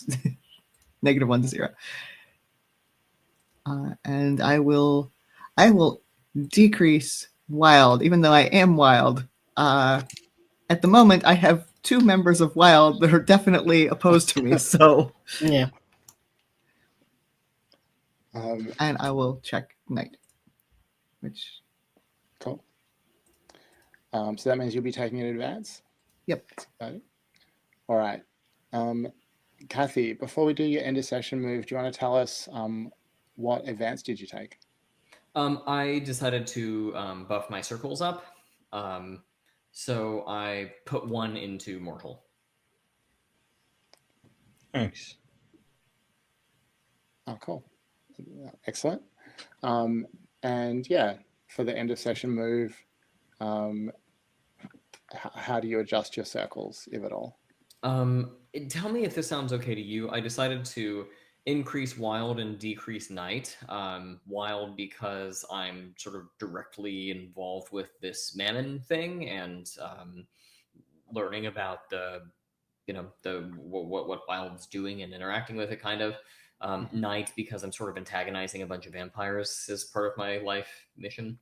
-1 to 0. And I will decrease wild, even though I am wild. At the moment, I have 2 members of wild that are definitely opposed to me. So yeah. And I will check knight, which. Cool. So that means you'll be taking an advance? Yep. All right. Cathy, before we do your end of session move, do you want to tell us what advance did you take? I decided to buff my circles up. So I put 1 into mortal. Nice. Oh, cool. Excellent. And yeah, for the end of session move, how do you adjust your circles, if at all? Tell me if this sounds okay to you. I decided to increase wild and decrease night. Wild because I'm sort of directly involved with this Mammon thing and learning about what wild's doing and interacting with it, kind of. Night because I'm sort of antagonizing a bunch of vampires as part of my life mission.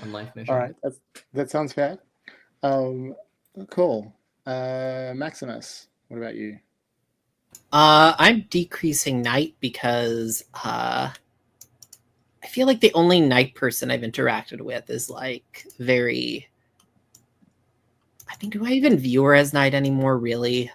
Life mission. All right, that sounds fair. Cool. Maximus, what about you? I'm decreasing night because I feel like the only night person I've interacted with is like very. I think, do I even view her as night anymore? Really?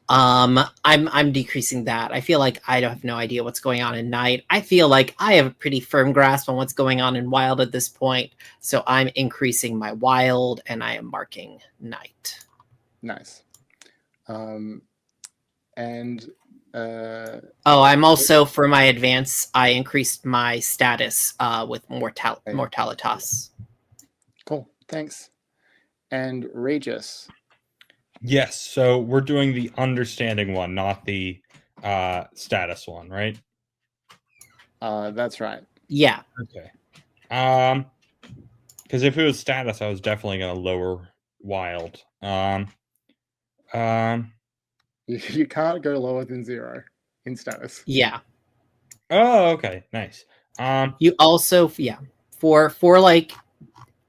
I'm decreasing that. I feel like I have no idea what's going on in night. I feel like I have a pretty firm grasp on what's going on in wild at this point. So I'm increasing my wild and I am marking night. Nice. And I'm also, for my advance, I increased my status with Mortalitas. Cool, thanks. And Regis. Yes, so we're doing the understanding one, not the status one, right? That's right. Yeah. Okay. Because if it was status, I was definitely going to lower wild. You can't go lower than 0 in status. Yeah. Oh, okay, nice. You also, yeah, for like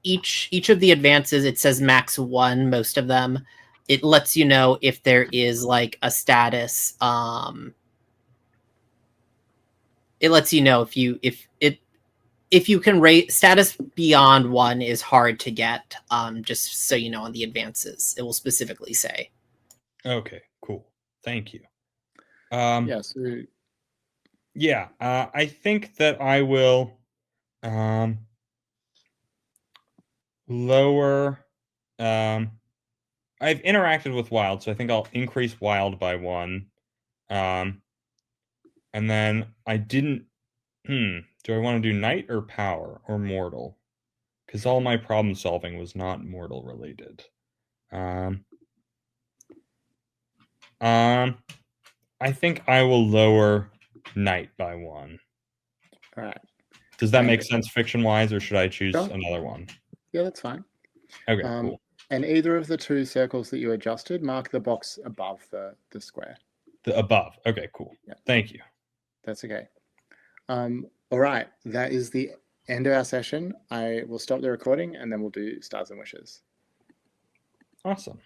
each of the advances, it says max 1. Most of them, it lets you know if there is like a status. It lets you know if you can rate status beyond 1 is hard to get. Just so you know, on the advances, it will specifically say. Okay, cool. Thank you. Yeah. So yeah, I think that I will lower. I've interacted with wild, so I think I'll increase wild by 1. And then I didn't. Do I want to do night or power or mortal? Because all my problem solving was not mortal related. I think I will lower night by 1. all right. Does that make sense fiction wise, or should I choose another one? Yeah, that's fine. Okay, cool. And either of the 2 circles that you adjusted, mark the box above the square. The above. Okay, cool. Yeah. Thank you. That's okay. All right. That is the end of our session. I will stop the recording and then we'll do stars and wishes. Awesome.